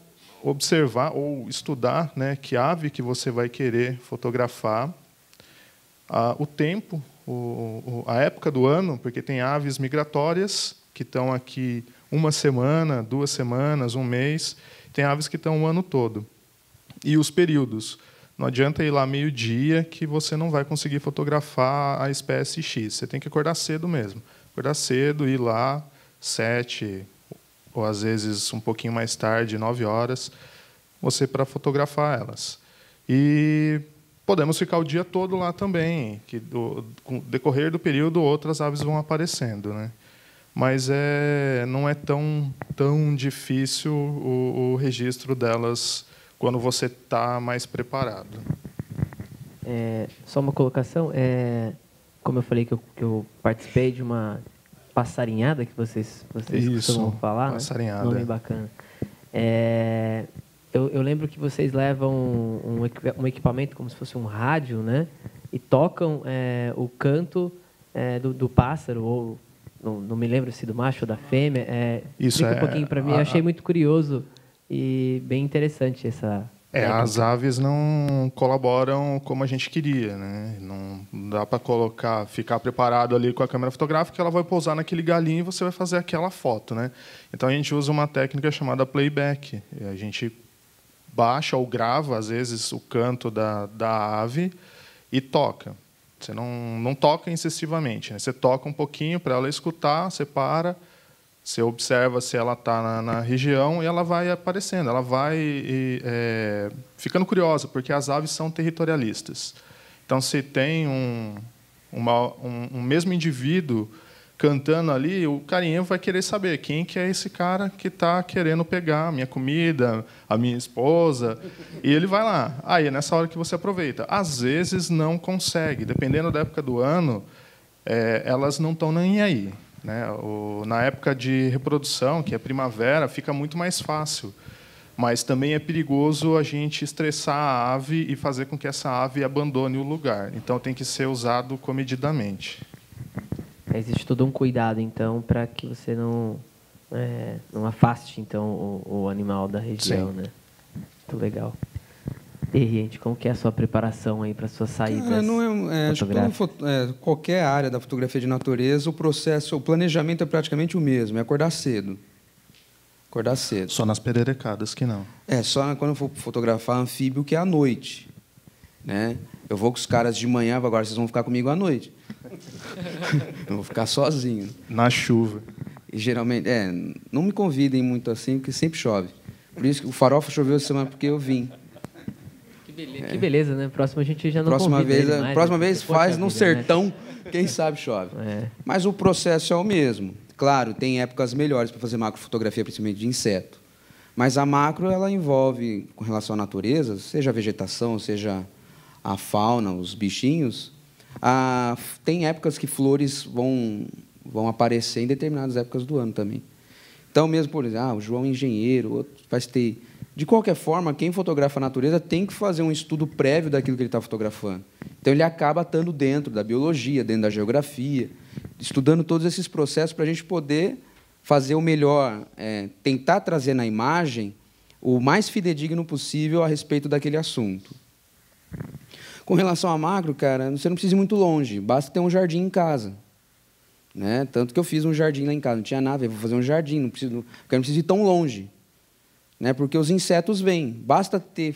B: observar ou estudar, né, que ave que você vai querer fotografar, o tempo, a época do ano, porque tem aves migratórias que estão aqui 1 semana, 2 semanas, 1 mês. Tem aves que estão o ano todo. E os períodos. Não adianta ir lá meio-dia que você não vai conseguir fotografar a espécie X. Você tem que acordar cedo mesmo. Acordar cedo, ir lá, 7, ou às vezes um pouquinho mais tarde, 9 horas, você para fotografar elas. E podemos ficar o dia todo lá também, que com o decorrer do período outras aves vão aparecendo, né? Mas não é tão difícil o registro delas quando você está mais preparado.
A: Só uma colocação, como eu falei que eu participei de uma passarinhada que vocês costumam falar,
B: passarinhada.
A: Né? Nome bacana. Eu lembro que vocês levam um equipamento como se fosse um rádio, né? E tocam o canto do pássaro, ou não me lembro se do macho ou da fêmea. Explica um pouquinho para mim. Eu achei muito curioso e bem interessante essa técnica.
B: As aves não colaboram como a gente queria, né? Não dá para ficar preparado ali com a câmera fotográfica, ela vai pousar naquele galinho e você vai fazer aquela foto, né? Então a gente usa uma técnica chamada playback. A gente baixa ou grava, às vezes, o canto da ave e toca. Você não toca excessivamente, né? Você toca um pouquinho para ela escutar, você para, você observa se ela está na região e ela vai aparecendo, ela vai ficando curiosa, porque as aves são territorialistas. Então, se tem um mesmo indivíduo cantando ali, o carinha vai querer saber quem que é esse cara que está querendo pegar a minha comida, a minha esposa, e ele vai lá. Aí é nessa hora que você aproveita. Às vezes não consegue, dependendo da época do ano, elas não estão nem aí, né? Na época de reprodução, que é primavera, fica muito mais fácil. Mas também é perigoso a gente estressar a ave e fazer com que essa ave abandone o lugar. Então tem que ser usado comedidamente.
A: Existe todo um cuidado, então, para que você não afaste então o animal da região,
B: Sim.
A: né? Muito legal. E, gente, como que é a sua preparação aí para suas saídas fotográficas?
C: Acho que qualquer área da fotografia de natureza, o planejamento é praticamente o mesmo, é acordar cedo. Acordar cedo.
B: Só nas pererecadas que não.
C: Só quando eu for fotografar anfíbio, que é à noite, né? Eu vou com os caras de manhã, agora vocês vão ficar comigo à noite. Eu vou ficar sozinho.
B: Na chuva.
C: E geralmente, não me convidem muito assim, porque sempre chove. Por isso que o Farofa choveu essa semana, porque eu vim.
A: Que beleza, né? Próxima a gente já não convida ele mais,
C: próxima
A: né?
C: vez
A: Poxa
C: faz no
A: vida,
C: sertão,
A: né?
C: Quem sabe chove. Mas o processo é o mesmo. Claro, tem épocas melhores para fazer macrofotografia, principalmente de inseto. Mas a macro, ela envolve, com relação à natureza, seja a vegetação, seja a fauna, os bichinhos. Tem épocas que flores vão aparecer em determinadas épocas do ano também. Então, mesmo, por exemplo, o João é engenheiro, outro faz TI. De qualquer forma, quem fotografa a natureza tem que fazer um estudo prévio daquilo que ele está fotografando. Então, ele acaba estando dentro da biologia, dentro da geografia, estudando todos esses processos para a gente poder fazer o melhor, tentar trazer na imagem o mais fidedigno possível a respeito daquele assunto. Com relação à macro, cara, você não precisa ir muito longe, basta ter um jardim em casa. Né? Tanto que eu fiz um jardim lá em casa, não tinha nada, eu vou fazer um jardim, porque eu não preciso ir tão longe. Né? Porque os insetos vêm, basta ter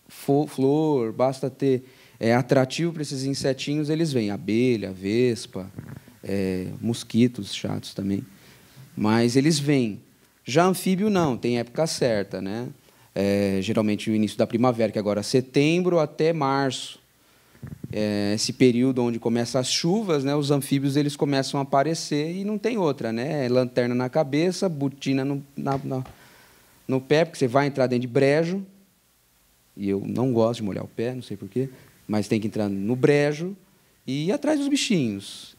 C: flor, basta ter atrativo para esses insetinhos, eles vêm. Abelha, vespa, mosquitos chatos também. Mas eles vêm. Já anfíbio não, tem época certa. Né? Geralmente o início da primavera, que agora é setembro até março. Esse período onde começam as chuvas, né, os anfíbios eles começam a aparecer e não tem outra, né? Lanterna na cabeça, botina no pé, porque você vai entrar dentro de brejo, e eu não gosto de molhar o pé, não sei porquê, mas tem que entrar no brejo e ir atrás dos bichinhos.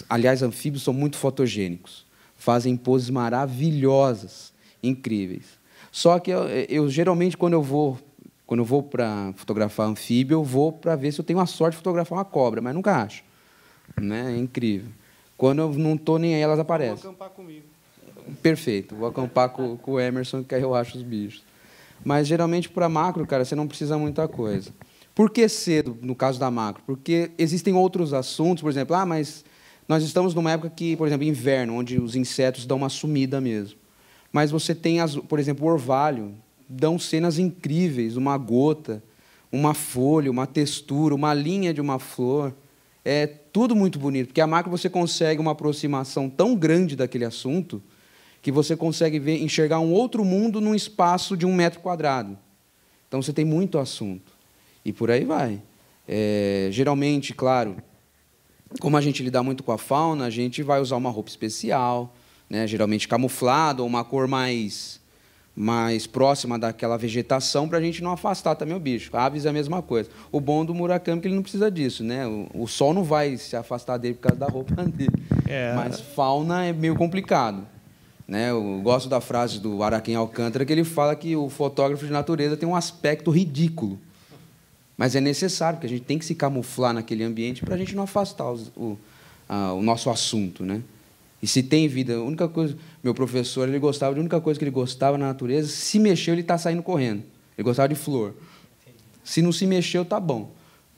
C: Aliás, anfíbios são muito fotogênicos, fazem poses maravilhosas, incríveis. Só que eu geralmente, quando eu vou para fotografar anfíbio, eu vou para ver se eu tenho a sorte de fotografar uma cobra, mas nunca acho. Né? É incrível. Quando eu não estou nem aí, elas aparecem.
D: Vou acampar comigo.
C: Perfeito. Vou acampar com o Emerson, que aí eu acho os bichos. Mas, geralmente, para macro, cara, você não precisa muita coisa. Por que cedo, no caso da macro? Porque existem outros assuntos, por exemplo, mas nós estamos numa época que, por exemplo, inverno, onde os insetos dão uma sumida mesmo. Mas você tem, por exemplo, o orvalho, dão cenas incríveis, uma gota, uma folha, uma textura, uma linha de uma flor. tudo muito bonito, porque a macro você consegue uma aproximação tão grande daquele assunto que você consegue enxergar um outro mundo num espaço de 1 metro quadrado. Então, você tem muito assunto. E por aí vai. Geralmente, claro, como a gente lida muito com a fauna, a gente vai usar uma roupa especial, né, geralmente camuflada, ou uma cor mais próxima daquela vegetação, para a gente não afastar também o bicho. Aves é a mesma coisa. O bom do Murakami é que ele não precisa disso, né? O sol não vai se afastar dele por causa da roupa dele. Mas fauna é meio complicado. Né? Eu gosto da frase do Araquém Alcântara, que ele fala que o fotógrafo de natureza tem um aspecto ridículo. Mas é necessário, porque a gente tem que se camuflar naquele ambiente para a gente não afastar o nosso assunto, né? E se tem vida, a única coisa... Meu professor, ele gostava de... A única coisa que ele gostava na natureza, se mexeu, ele está saindo correndo. Ele gostava de flor. Se não se mexeu, tá bom.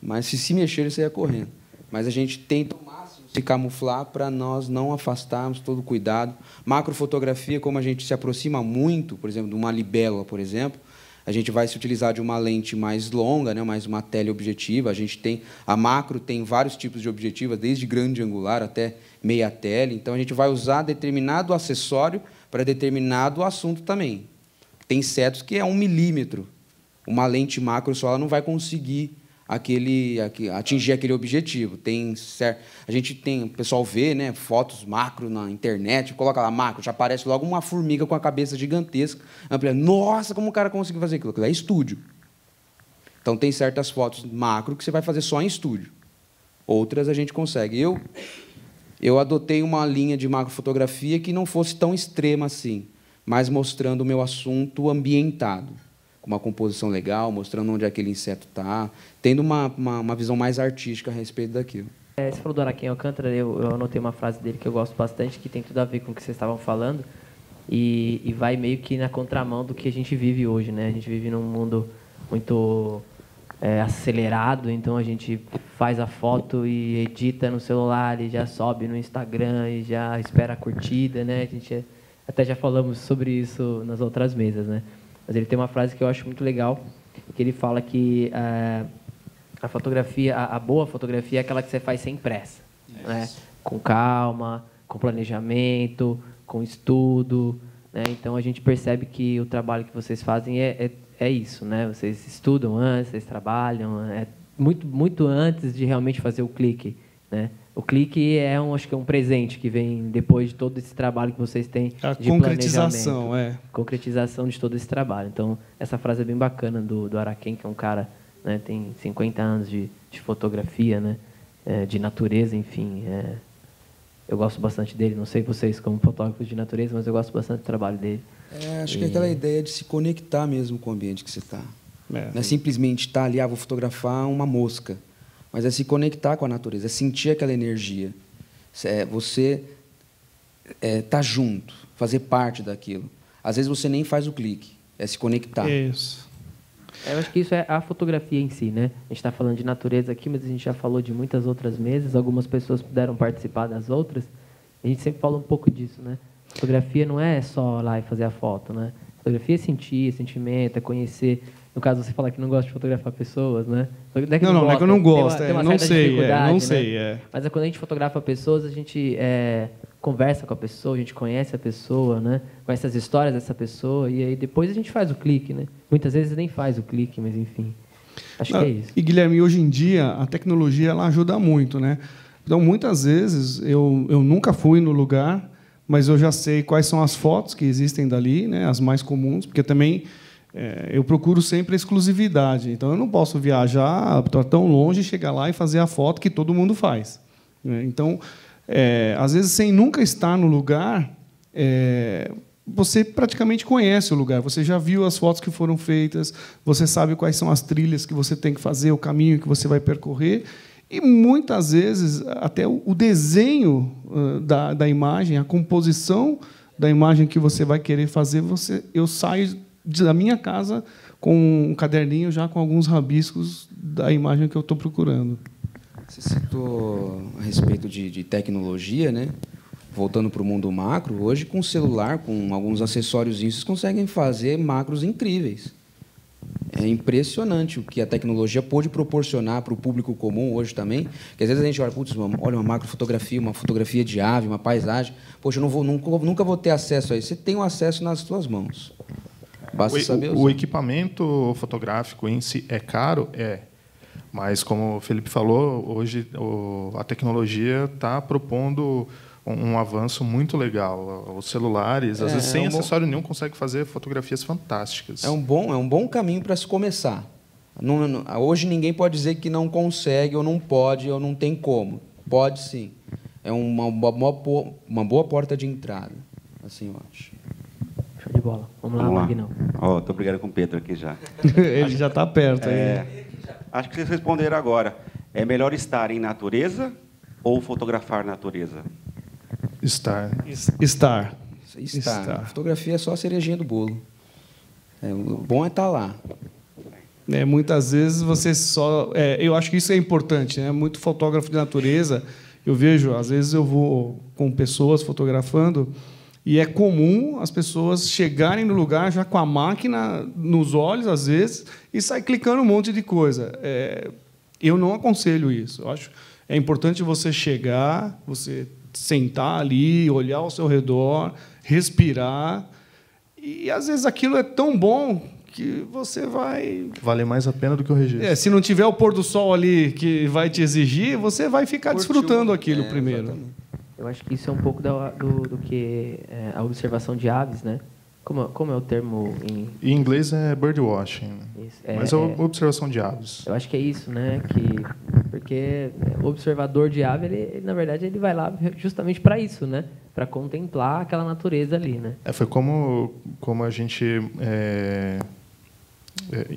C: Mas se mexer, ele saia correndo. Mas a gente tenta ao máximo se camuflar para nós não afastarmos todo o cuidado. Macrofotografia, como a gente se aproxima muito, por exemplo, de uma libélula, por exemplo, a gente vai se utilizar de uma lente mais longa, né, mais uma teleobjetiva. A macro tem vários tipos de objetivas, desde grande angular até meia tele. Então, a gente vai usar determinado acessório para determinado assunto também. Tem insetos que é 1 milímetro. Uma lente macro só ela não vai conseguir atingir aquele objetivo. A gente tem, o pessoal vê, né, fotos macro na internet, coloca lá macro, já aparece logo uma formiga com a cabeça gigantesca, amplia. Nossa, como o cara conseguiu fazer aquilo? Aquilo é estúdio. Então tem certas fotos macro que você vai fazer só em estúdio. Outras a gente consegue. Eu adotei uma linha de macrofotografia que não fosse tão extrema assim, mas mostrando o meu assunto ambientado, com uma composição legal, mostrando onde aquele inseto está, tendo uma visão mais artística a respeito daquilo.
A: Você falou do Araquém Alcântara, eu anotei uma frase dele que eu gosto bastante, que tem tudo a ver com o que vocês estavam falando, e vai meio que na contramão do que a gente vive hoje, né? A gente vive num mundo muito acelerado, então a gente faz a foto e edita no celular, e já sobe no Instagram, e já espera a curtida, né? A gente até já falamos sobre isso nas outras mesas, né? Mas ele tem uma frase que eu acho muito legal, que ele fala que a fotografia, a boa fotografia é aquela que você faz sem pressa, né? Com calma, com planejamento, com estudo, né? Então a gente percebe que o trabalho que vocês fazem é isso, né? Vocês estudam antes, vocês trabalham, muito antes de realmente fazer o clique, né? O clique acho que é um presente que vem depois de todo esse trabalho que vocês têm de
D: concretização,
A: concretização de todo esse trabalho. Então, essa frase é bem bacana do Araquém, que é um cara, né, tem 50 anos de fotografia, né, de natureza, enfim. Eu gosto bastante dele, não sei vocês como fotógrafos de natureza, mas eu gosto bastante do trabalho dele.
C: Acho que é aquela ideia de se conectar mesmo com o ambiente que você está. Não é simplesmente estar ali, vou fotografar uma mosca. Mas é se conectar com a natureza, é sentir aquela energia. Você estar junto, fazer parte daquilo. Às vezes você nem faz o clique, é se conectar.
D: Isso.
A: Eu acho que isso é a fotografia em si, né? A gente está falando de natureza aqui, mas a gente já falou de muitas outras mesas, algumas pessoas puderam participar das outras. A gente sempre fala um pouco disso, né? Fotografia não é só lá e fazer a foto, né? Fotografia é sentir, é sentimento, é conhecer. No caso, você fala que não gosta de fotografar pessoas, né?
D: Não é que eu não gosto, não sei.
A: Mas quando a gente fotografa pessoas, a gente conversa com a pessoa, a gente conhece a pessoa, né? Conhece as histórias dessa pessoa, e aí depois a gente faz o clique, né? Muitas vezes nem faz o clique, mas enfim. Acho que é isso.
D: E, Guilherme, hoje em dia, a tecnologia ela ajuda muito, né? Então, muitas vezes, eu nunca fui no lugar, mas eu já sei quais são as fotos que existem dali, né? As mais comuns, porque também... eu procuro sempre a exclusividade. Então, eu não posso viajar tão longe, chegar lá e fazer a foto que todo mundo faz, né? Então, às vezes, sem nunca estar no lugar, você praticamente conhece o lugar. Você já viu as fotos que foram feitas, você sabe quais são as trilhas que você tem que fazer, o caminho que você vai percorrer. E, muitas vezes, até o desenho da imagem, a composição da imagem que você vai querer fazer, eu saio da minha casa com um caderninho já com alguns rabiscos da imagem que eu estou procurando.
C: Você citou a respeito de tecnologia, né? Voltando para o mundo macro, hoje com o celular, com alguns acessórios, vocês conseguem fazer macros incríveis. É impressionante o que a tecnologia pôde proporcionar para o público comum hoje também. Que às vezes a gente olha, putz, olha uma macrofotografia, uma fotografia de ave, uma paisagem. Poxa, eu nunca vou ter acesso a isso. Você tem o acesso nas suas mãos. Basta saber usar.
B: O equipamento fotográfico em si é caro? É. Mas, como o Felipe falou, hoje a tecnologia está propondo um avanço muito legal. Os celulares, às vezes, sem acessório nenhum, conseguem fazer fotografias fantásticas.
C: É um bom caminho para se começar. Hoje ninguém pode dizer que não consegue, ou não pode, ou não tem como. Pode sim. É uma boa porta de entrada, assim eu acho.
A: Show de bola. Vamos lá, Magnão.
E: Estou brigando com o Pedro aqui já.
D: Ele já está perto.
E: Acho que vocês responderam agora. É melhor estar em natureza ou fotografar natureza?
B: Estar.
C: A fotografia é só a cerejinha do bolo. O bom é estar lá.
D: Muitas vezes você só... eu acho que isso é importante, né? Muito fotógrafo de natureza, eu vejo, às vezes eu vou com pessoas fotografando e é comum as pessoas chegarem no lugar já com a máquina nos olhos, às vezes, e sair clicando um monte de coisa. Eu não aconselho isso. Eu acho é importante você chegar, você sentar ali, olhar ao seu redor, respirar, e às vezes aquilo é tão bom que você vai...
B: Vale mais a pena do que o registro.
D: Se não tiver o pôr do sol ali que vai te exigir, você vai ficar desfrutando aquilo primeiro.
C: Exatamente.
A: Eu acho que isso é um pouco do que a observação de aves, né? Como é o termo
B: em inglês é birdwatching,
A: isso,
B: mas é observação de aves.
A: Eu acho que é isso, né? Porque o observador de ave, ele na verdade, ele vai lá justamente para isso, né? Para contemplar aquela natureza ali, né?
B: Foi como a gente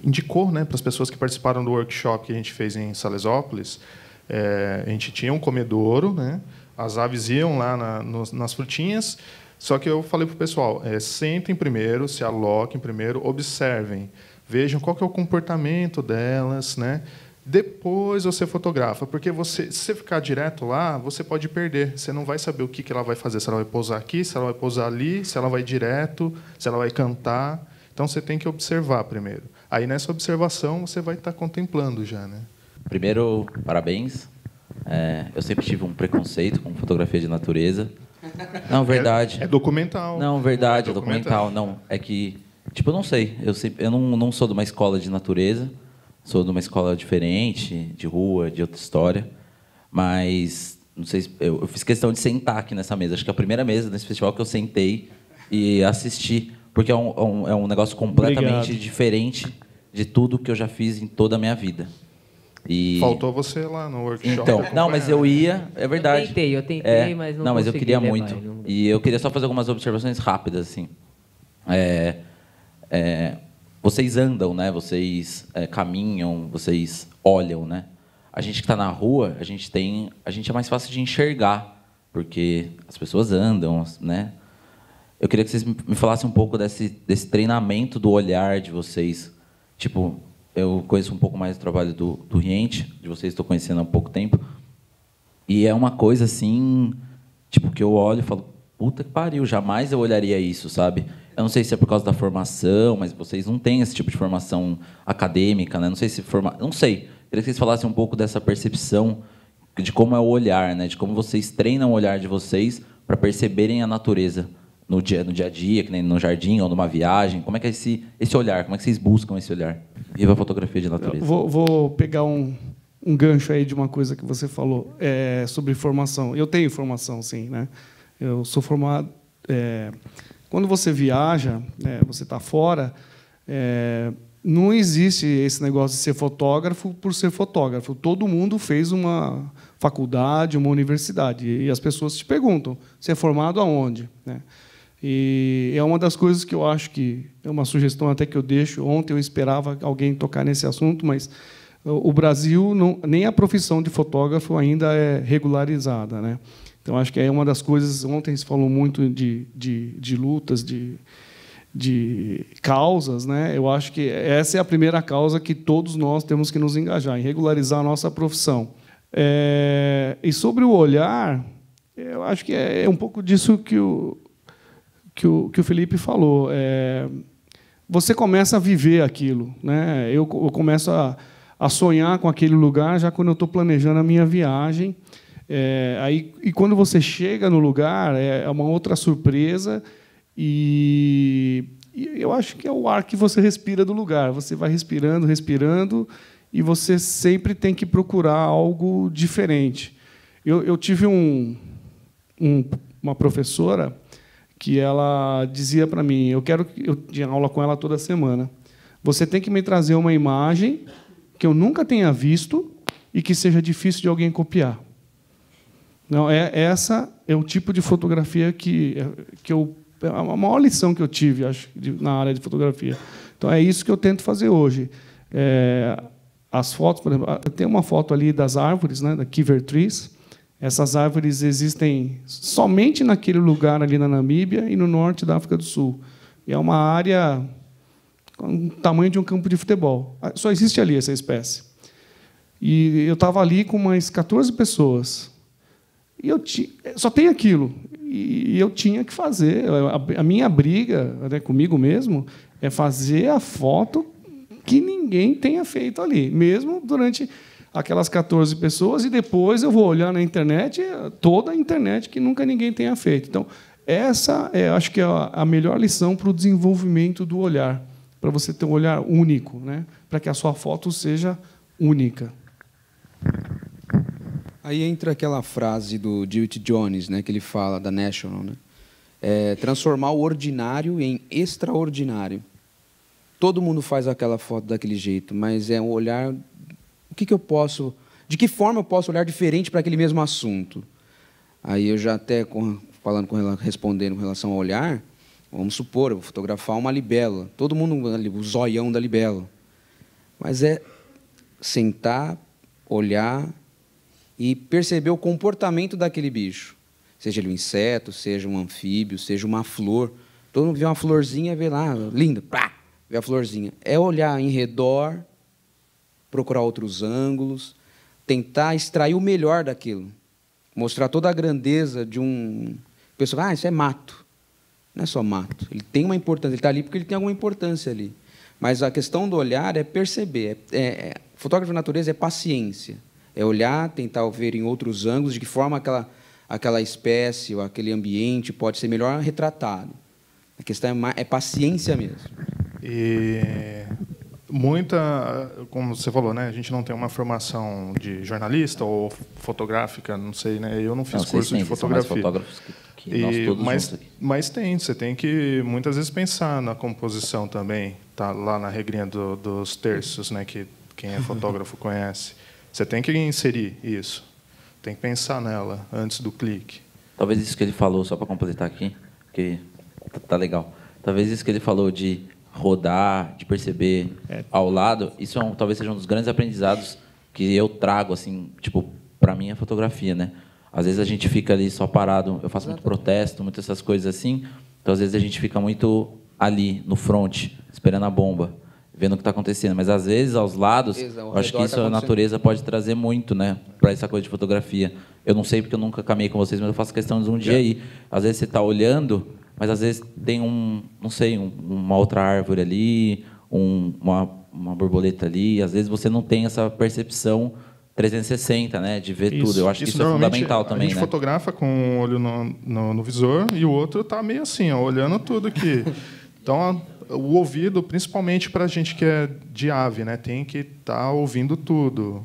B: indicou, né, para as pessoas que participaram do workshop que a gente fez em Salesópolis. A gente tinha um comedouro, né? As aves iam lá nas frutinhas, só que eu falei para o pessoal, sentem primeiro, se aloquem primeiro, observem, vejam qual que é o comportamento delas, né? Depois você fotografa, porque se você ficar direto lá, você pode perder. Você não vai saber o que ela vai fazer, se ela vai pousar aqui, se ela vai pousar ali, se ela vai direto, se ela vai cantar. Então, você tem que observar primeiro. Aí, nessa observação, você vai estar contemplando já, né?
F: Primeiro, parabéns. Eu sempre tive um preconceito com fotografia de natureza. Não, verdade.
B: É documental.
F: Não, verdade, é documental. Não, é que, eu não sei. Eu não sou de uma escola de natureza. Sou de uma escola diferente, de rua, de outra história. Mas, não sei, eu fiz questão de sentar aqui nessa mesa. Acho que é a primeira mesa nesse festival que eu sentei e assisti. Porque é um negócio completamente diferente de tudo que eu já fiz em toda a minha vida.
B: Faltou você lá no workshop.
F: Então, não, mas eu ia, é verdade.
A: Eu tentei, mas não consegui.
F: Mas eu queria
A: levar,
F: muito. E eu queria só fazer algumas observações rápidas, assim. Vocês andam, né? Vocês caminham, vocês olham, né? A gente que está na rua, a gente é mais fácil de enxergar, porque as pessoas andam, né? Eu queria que vocês me falassem um pouco desse treinamento do olhar de vocês. Eu conheço um pouco mais do trabalho do Riente, de vocês estou conhecendo há pouco tempo, e é uma coisa assim, que eu olho e falo, puta que pariu, jamais eu olharia isso, sabe? Eu não sei se é por causa da formação, mas vocês não têm esse tipo de formação acadêmica, né? Não sei se não sei. Eu queria que vocês falassem um pouco dessa percepção de como é o olhar, né? De como vocês treinam o olhar de vocês para perceberem a natureza no dia a dia, que nem no jardim ou numa viagem. Como é que é esse olhar? Como é que vocês buscam esse olhar? Viva a fotografia de natureza.
D: Vou pegar um gancho aí de uma coisa que você falou sobre formação. Eu tenho formação, sim, né? Eu sou formado... Quando você viaja, você está fora, não existe esse negócio de ser fotógrafo por ser fotógrafo. Todo mundo fez uma faculdade, uma universidade. E as pessoas te perguntam, você é formado aonde? Né? E é uma das coisas que eu acho que é uma sugestão até que eu deixo. Ontem eu esperava alguém tocar nesse assunto, mas o Brasil, nem a profissão de fotógrafo ainda é regularizada, né? Então, acho que é uma das coisas... Ontem se falou muito de lutas, de causas, né? Eu acho que essa é a primeira causa que todos nós temos que nos engajar, em regularizar a nossa profissão. E sobre o olhar, eu acho que é um pouco disso que o Felipe falou. você começa a viver aquilo, né? Eu começo a sonhar com aquele lugar já quando eu estou planejando a minha viagem. E quando você chega no lugar, é uma outra surpresa, e eu acho que é o ar que você respira do lugar. Você vai respirando, respirando, e você sempre tem que procurar algo diferente. Eu tive uma professora que ela dizia para mim, eu tinha aula com ela toda semana, você tem que me trazer uma imagem que eu nunca tenha visto e que seja difícil de alguém copiar. Não, essa é o tipo de fotografia a maior lição que eu tive, acho, na área de fotografia. Então é isso que eu tento fazer hoje. As fotos, por exemplo, tem uma foto ali das árvores, né, da Kiver Trees. Essas árvores existem somente naquele lugar ali na Namíbia e no norte da África do Sul. E é uma área com o tamanho de um campo de futebol. Só existe ali essa espécie. E eu estava ali com umas 14 pessoas. E só tem aquilo. E eu tinha que fazer. A minha briga, né, comigo mesmo é fazer a foto que ninguém tenha feito ali, mesmo durante aquelas 14 pessoas, e depois eu vou olhar na internet, toda a internet que nunca ninguém tenha feito. Então, essa acho que é a melhor lição para o desenvolvimento do olhar, para você ter um olhar único, né, para que a sua foto seja única.
C: Aí entra aquela frase do Dewitt Jones, né, que ele fala, da National, né? Transformar o ordinário em extraordinário. Todo mundo faz aquela foto daquele jeito, mas é um olhar... de que forma eu posso olhar diferente para aquele mesmo assunto? Aí eu já até respondendo com relação ao olhar, vamos supor, eu vou fotografar uma libélula. Todo mundo, o zoião da libélula. Mas é sentar, olhar e perceber o comportamento daquele bicho. Seja ele um inseto, seja um anfíbio, seja uma flor. Todo mundo vê uma florzinha, vê lá, linda, pá, vê a florzinha. É olhar em redor, procurar outros ângulos, tentar extrair o melhor daquilo. Mostrar toda a grandeza de um... O pessoal, isso é mato. Não é só mato. Ele tem uma importância, ele está ali porque ele tem alguma importância ali. Mas a questão do olhar é perceber. Fotógrafo de natureza é paciência. É olhar, tentar ver em outros ângulos, de que forma aquela espécie ou aquele ambiente pode ser melhor retratado. A questão é paciência mesmo.
B: E como você falou, né, a gente não tem uma formação de jornalista ou fotográfica, não sei, né, eu não fiz curso de fotografia. São mais fotógrafos que nós todos juntos aqui. Mas você tem que muitas vezes pensar na composição também, tá lá na regrinha dos terços, né, que quem é fotógrafo conhece. Você tem que inserir isso, tem que pensar nela antes do clique.
F: Talvez isso que ele falou, só para completar aqui, porque tá legal. Talvez isso que ele falou de rodar, de perceber ao lado, isso talvez seja um dos grandes aprendizados que eu trago, assim, tipo, para mim, a fotografia, né? Às vezes a gente fica ali só parado, eu faço muito protesto, muitas essas coisas assim, então às vezes a gente fica muito ali, no front, esperando a bomba, vendo o que está acontecendo, mas às vezes aos lados, eu acho que isso a natureza pode trazer muito, né, para essa coisa de fotografia. Eu não sei porque eu nunca caminhei com vocês, mas eu faço questão de um dia aí. Às vezes você está olhando, mas às vezes tem uma outra árvore ali, uma borboleta ali, às vezes você não tem essa percepção 360, né, de ver tudo. Eu acho que isso é fundamental também, né? A gente
B: fotografa com um olho no visor e o outro está meio assim, olhando tudo aqui. Então, o ouvido, principalmente para a gente que é de ave, né, tem que estar ouvindo tudo.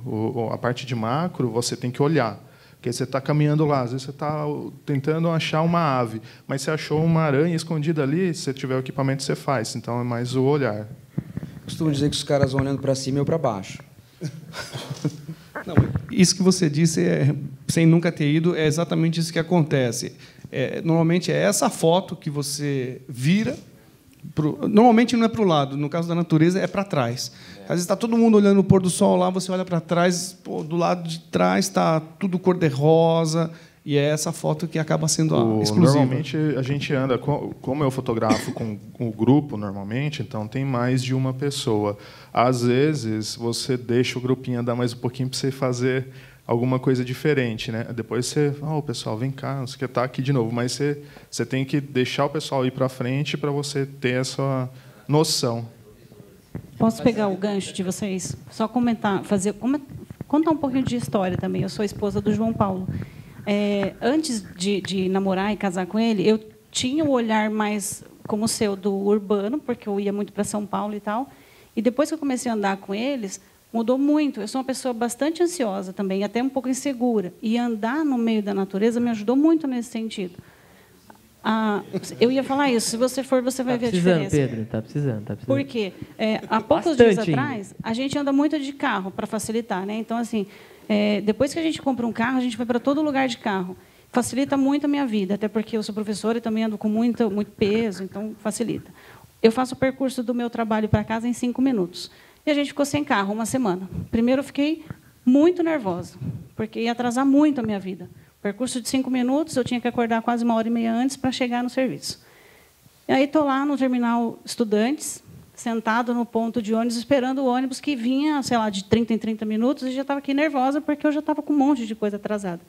B: A parte de macro, você tem que olhar. Porque você está caminhando lá, às vezes você está tentando achar uma ave, mas você achou uma aranha escondida ali, se você tiver o equipamento, você faz. Então, é mais o olhar.
C: Costumo dizer que os caras vão olhando para cima e eu para baixo.
D: Não, isso que você disse, sem nunca ter ido, é exatamente isso que acontece. Normalmente é essa foto que você vira. Normalmente não é para o lado, no caso da natureza é para trás. Às vezes está todo mundo olhando o pôr do sol lá, você olha para trás, do lado de trás está tudo cor-de-rosa, e é essa foto que acaba sendo exclusiva.
B: Normalmente a gente anda, como eu fotografo com o grupo normalmente, então tem mais de uma pessoa. Às vezes você deixa o grupinho andar mais um pouquinho para você fazer alguma coisa diferente, né? Depois você, pessoal, vem cá, você quer estar aqui de novo, mas você tem que deixar o pessoal ir para frente para você ter noção.
G: Posso pegar o gancho de vocês? Só comentar, contar um pouquinho de história também. Eu sou esposa do João Paulo. Antes de namorar e casar com ele, eu tinha o olhar mais como o seu, do urbano, porque eu ia muito para São Paulo e tal. E depois que eu comecei a andar com eles, mudou muito. Eu sou uma pessoa bastante ansiosa também, até um pouco insegura. E andar no meio da natureza me ajudou muito nesse sentido. Eu ia falar isso. Se você for, você vai ver a diferença.
A: Pedro, está precisando.
G: Por quê? Há poucos dias atrás, a gente anda muito de carro para facilitar, né? Então, assim, depois que a gente compra um carro, a gente vai para todo lugar de carro. Facilita muito a minha vida, até porque eu sou professora e também ando com muito peso, então facilita. Eu faço o percurso do meu trabalho para casa em 5 minutos. E a gente ficou sem carro uma semana. Primeiro, eu fiquei muito nervosa, porque ia atrasar muito a minha vida. Percurso de 5 minutos, eu tinha que acordar quase 1h30 antes para chegar no serviço. E aí estou lá no terminal Estudantes, sentado no ponto de ônibus, esperando o ônibus que vinha, sei lá, de 30 em 30 minutos, e já estava aqui nervosa, porque eu já estava com um monte de coisa atrasada.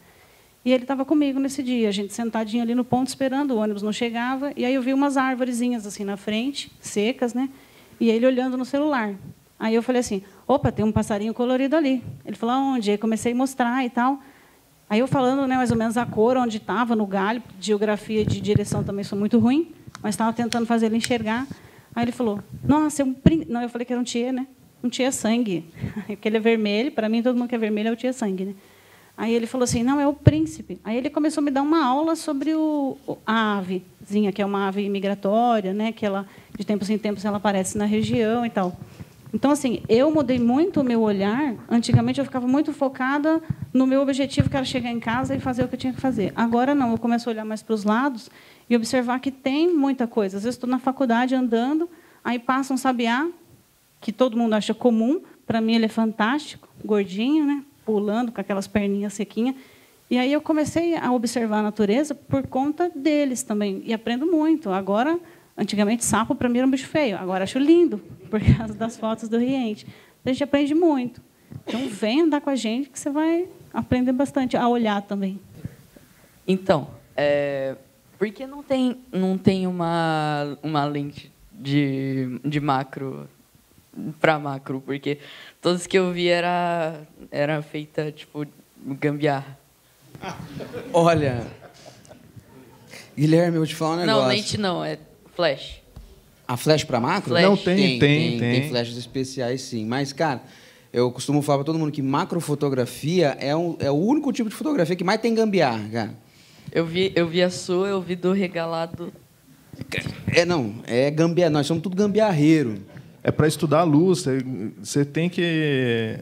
G: E ele estava comigo nesse dia, a gente sentadinho ali no ponto, esperando, o ônibus não chegava, e aí eu vi umas árvorezinhas assim na frente, secas, né? E ele olhando no celular. Aí eu falei assim, opa, tem um passarinho colorido ali. Ele falou, aonde? Aí comecei a mostrar e tal. Aí eu falando, né, mais ou menos a cor, onde estava, no galho, geografia de direção também sou muito ruim, mas estava tentando fazer ele enxergar. Aí ele falou, nossa, é um príncipe. Não, eu falei que era um tchê, né? Um tchê sangue. Porque ele é vermelho, para mim todo mundo que é vermelho é o tchê sangue, né? Aí ele falou assim, não, é o príncipe. Aí ele começou a me dar uma aula sobre a avezinha, que é uma ave migratória, né, que ela, de tempos em tempos ela aparece na região e tal. Então, assim, eu mudei muito o meu olhar. Antigamente, eu ficava muito focada no meu objetivo, que era chegar em casa e fazer o que eu tinha que fazer. Agora, não, eu começo a olhar mais para os lados e observar que tem muita coisa. Às vezes, estou na faculdade andando, aí passa um sabiá, que todo mundo acha comum. Para mim, ele é fantástico, gordinho, né? Pulando com aquelas perninhas sequinhas. E aí eu comecei a observar a natureza por conta deles também. E aprendo muito. Agora, antigamente, sapo para mim era um bicho feio. Agora acho lindo, por causa das fotos do Riente. A gente aprende muito. Então, vem andar com a gente, que você vai aprender bastante a olhar também.
H: Então, por que não tem uma lente de macro para macro? Porque todas que eu vi era feita, tipo, gambiarra.
C: Olha, Guilherme, eu vou te falar um negócio.
H: Não, lente não, é flash.
C: A flash para macro?
H: Flash.
B: Não, tem
C: flashes especiais, sim. Mas, cara, eu costumo falar para todo mundo que macrofotografia é o único tipo de fotografia que mais tem gambiarra, cara.
H: Eu vi a sua, eu vi do regalado.
C: É gambiarra. Nós somos tudo gambiarreiro.
B: É para estudar a luz, você tem que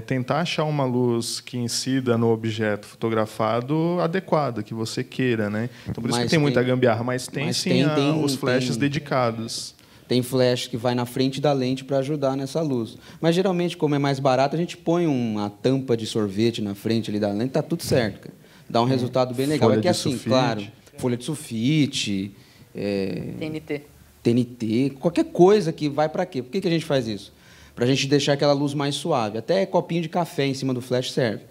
B: tentar achar uma luz que incida no objeto fotografado adequada, que você queira, né? Então, por isso que tem muita gambiarra, mas tem os flashes dedicados.
C: Tem flash que vai na frente da lente para ajudar nessa luz. Mas, geralmente, como é mais barato, a gente põe uma tampa de sorvete na frente ali da lente, tá tudo certo, cara. Dá um resultado bem legal.
B: Folha
C: é que, assim,
B: sulfite.
C: claro, folha de sulfite...
H: TNT,
C: qualquer coisa que vai para quê? Por que a gente faz isso? Para a gente deixar aquela luz mais suave. Até copinho de café em cima do flash serve.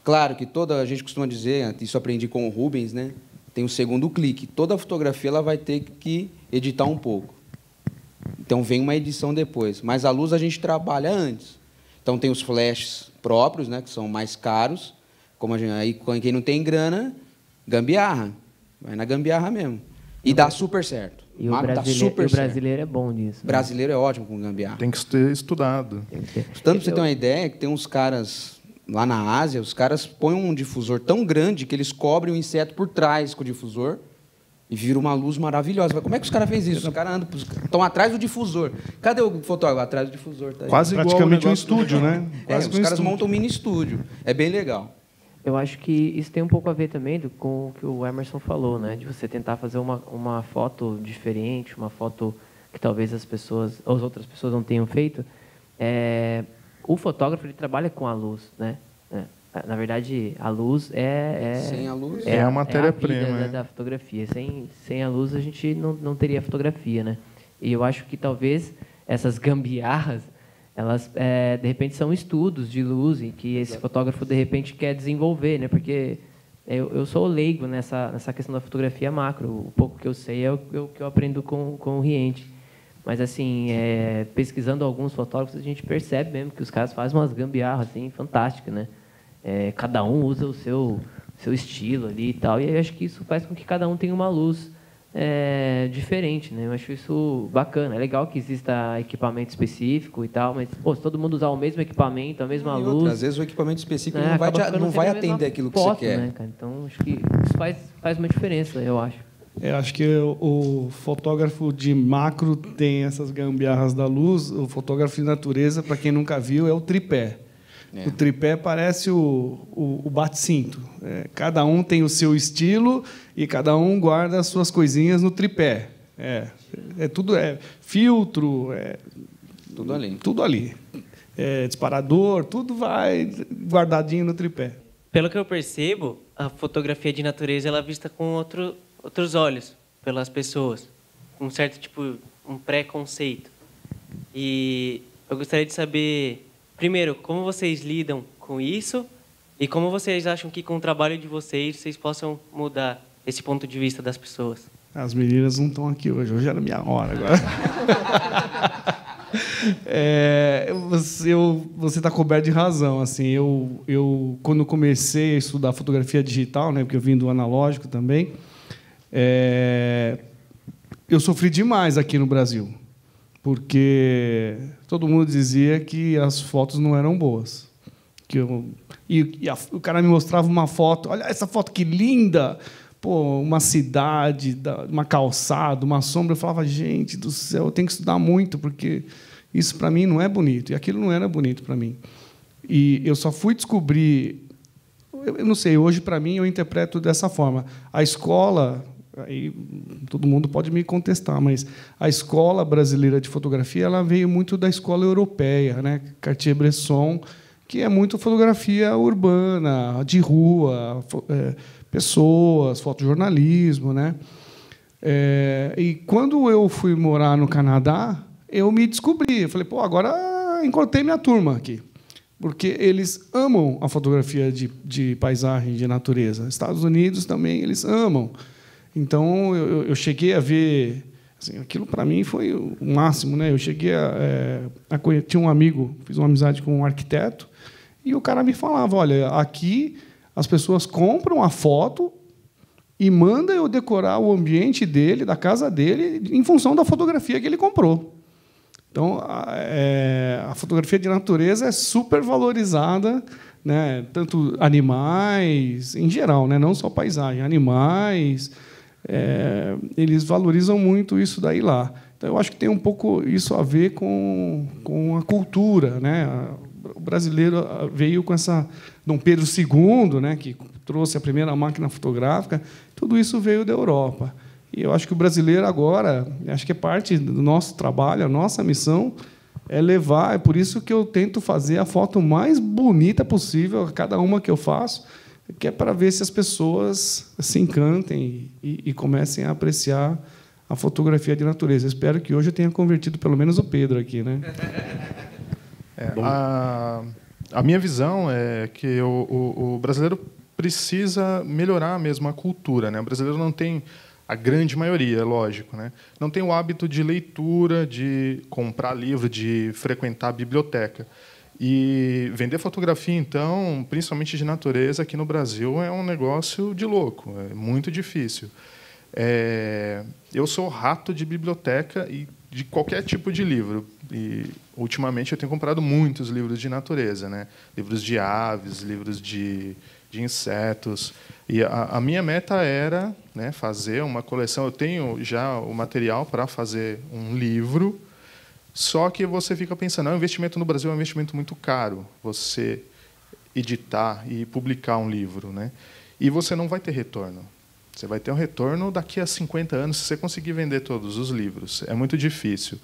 C: Claro que a gente costuma dizer, isso aprendi com o Rubens, né? Tem o segundo clique. Toda fotografia ela vai ter que editar um pouco. Então vem uma edição depois. Mas a luz a gente trabalha antes. Então tem os flashes próprios, né? Que são mais caros. Aí quem não tem grana, gambiarra. Vai na gambiarra mesmo. E dá super certo.
A: E o brasileiro é bom nisso.
C: O brasileiro é ótimo com gambiarra.
B: Tem que ter estudado.
C: Tanto para você ter uma ideia, que tem uns caras lá na Ásia, os caras põem um difusor tão grande que eles cobrem o inseto por trás com o difusor e vira uma luz maravilhosa. Como é que os caras fez isso? Os caras estão atrás do difusor. Cadê o fotógrafo? Atrás do difusor. Tá aí.
B: Quase
D: praticamente um estúdio, né?
C: Quase os caras montam um mini estúdio. É bem legal.
A: Eu acho que isso tem um pouco a ver também com o que o Emerson falou, né? De você tentar fazer uma foto diferente, uma foto que talvez as outras pessoas não tenham feito. O fotógrafo ele trabalha com a luz, né? Na verdade, a luz
C: sem a luz
B: é a matéria-prima,
A: a vida da fotografia. Sem a luz a gente não teria fotografia, né? E eu acho que talvez essas gambiarras elas de repente são estudos de luz em que esse fotógrafo de repente quer desenvolver, né? Porque eu sou leigo nessa questão da fotografia macro. O pouco que eu sei é o que eu aprendo com o Riente. Mas, assim, pesquisando alguns fotógrafos, a gente percebe mesmo que os caras fazem umas gambiarras, assim, fantásticas, né? Cada um usa o seu estilo ali e tal. E eu acho que isso faz com que cada um tenha uma luz diferente, né? Eu acho isso bacana. É legal que exista equipamento específico e tal, mas, pô, se todo mundo usar o mesmo equipamento, a mesma luz...
C: Às vezes o equipamento específico não vai atender aquilo que
A: foto,
C: você quer.
A: Né, cara? Então, acho que isso faz uma diferença, eu acho.
D: Acho que o fotógrafo de macro tem essas gambiarras da luz. O fotógrafo de natureza, para quem nunca viu, é o tripé. O tripé parece o bate-cinto. Cada um tem o seu estilo e cada um guarda as suas coisinhas no tripé. Tudo filtro,
C: tudo ali.
D: Tudo ali. Disparador, tudo vai guardadinho no tripé.
I: Pelo que eu percebo, a fotografia de natureza ela é vista com outros olhos pelas pessoas, um certo um preconceito. E eu gostaria de saber, primeiro, como vocês lidam com isso e como vocês acham que com o trabalho de vocês possam mudar esse ponto de vista das pessoas.
D: As meninas não estão aqui hoje era minha hora agora. Você está coberto de razão. Assim, eu quando comecei a estudar fotografia digital, né, porque eu vim do analógico também, eu sofri demais aqui no Brasil, porque todo mundo dizia que as fotos não eram boas. O cara me mostrava uma foto, olha essa foto que linda, pô, uma cidade, uma calçada, uma sombra. Eu falava, gente do céu, eu tenho que estudar muito, porque isso para mim não é bonito, e aquilo não era bonito para mim. E eu só fui descobrir, eu não sei, hoje para mim eu interpreto dessa forma. A escola, aí todo mundo pode me contestar, mas a escola brasileira de fotografia ela veio muito da escola europeia, né? Cartier-Bresson, que é muito fotografia urbana, de rua, pessoas, fotojornalismo, né? E quando eu fui morar no Canadá, eu me descobri. Eu falei, pô, agora encontrei minha turma aqui, porque eles amam a fotografia de paisagem, de natureza. Estados Unidos também eles amam. Então eu cheguei a ver, assim, aquilo para mim foi o máximo, né? Eu cheguei tinha um amigo, fiz uma amizade com um arquiteto, e o cara me falava, olha, aqui as pessoas compram a foto e mandam eu decorar o ambiente dele, da casa dele, em função da fotografia que ele comprou. Então, a fotografia de natureza é super valorizada, né? Tanto animais, em geral, né? Não só paisagem, animais, eles valorizam muito isso daí lá. Então, eu acho que tem um pouco isso a ver com a cultura, né? O brasileiro veio com essa Dom Pedro II, né, que trouxe a primeira máquina fotográfica. Tudo isso veio da Europa. E eu acho que o brasileiro agora, acho que é parte do nosso trabalho, a nossa missão é levar. É por isso que eu tento fazer a foto mais bonita possível, cada uma que eu faço, que é para ver se as pessoas se encantem e comecem a apreciar a fotografia de natureza. Eu espero que hoje eu tenha convertido pelo menos o Pedro aqui, né?
B: A minha visão é que o brasileiro precisa melhorar mesmo a cultura, né? O brasileiro não tem, a grande maioria, é lógico, né? Não tem o hábito de leitura, de comprar livro, de frequentar a biblioteca. E vender fotografia, então, principalmente de natureza, aqui no Brasil, é um negócio de louco, é muito difícil. Eu sou rato de biblioteca e de qualquer tipo de livro. E, ultimamente, eu tenho comprado muitos livros de natureza, né? Livros de aves, livros de insetos. E a minha meta era, né, fazer uma coleção. Eu tenho já o material para fazer um livro, só que você fica pensando, o investimento no Brasil é um investimento muito caro, você editar e publicar um livro, né? E você não vai ter retorno. Você vai ter um retorno daqui a 50 anos, se você conseguir vender todos os livros. É muito difícil.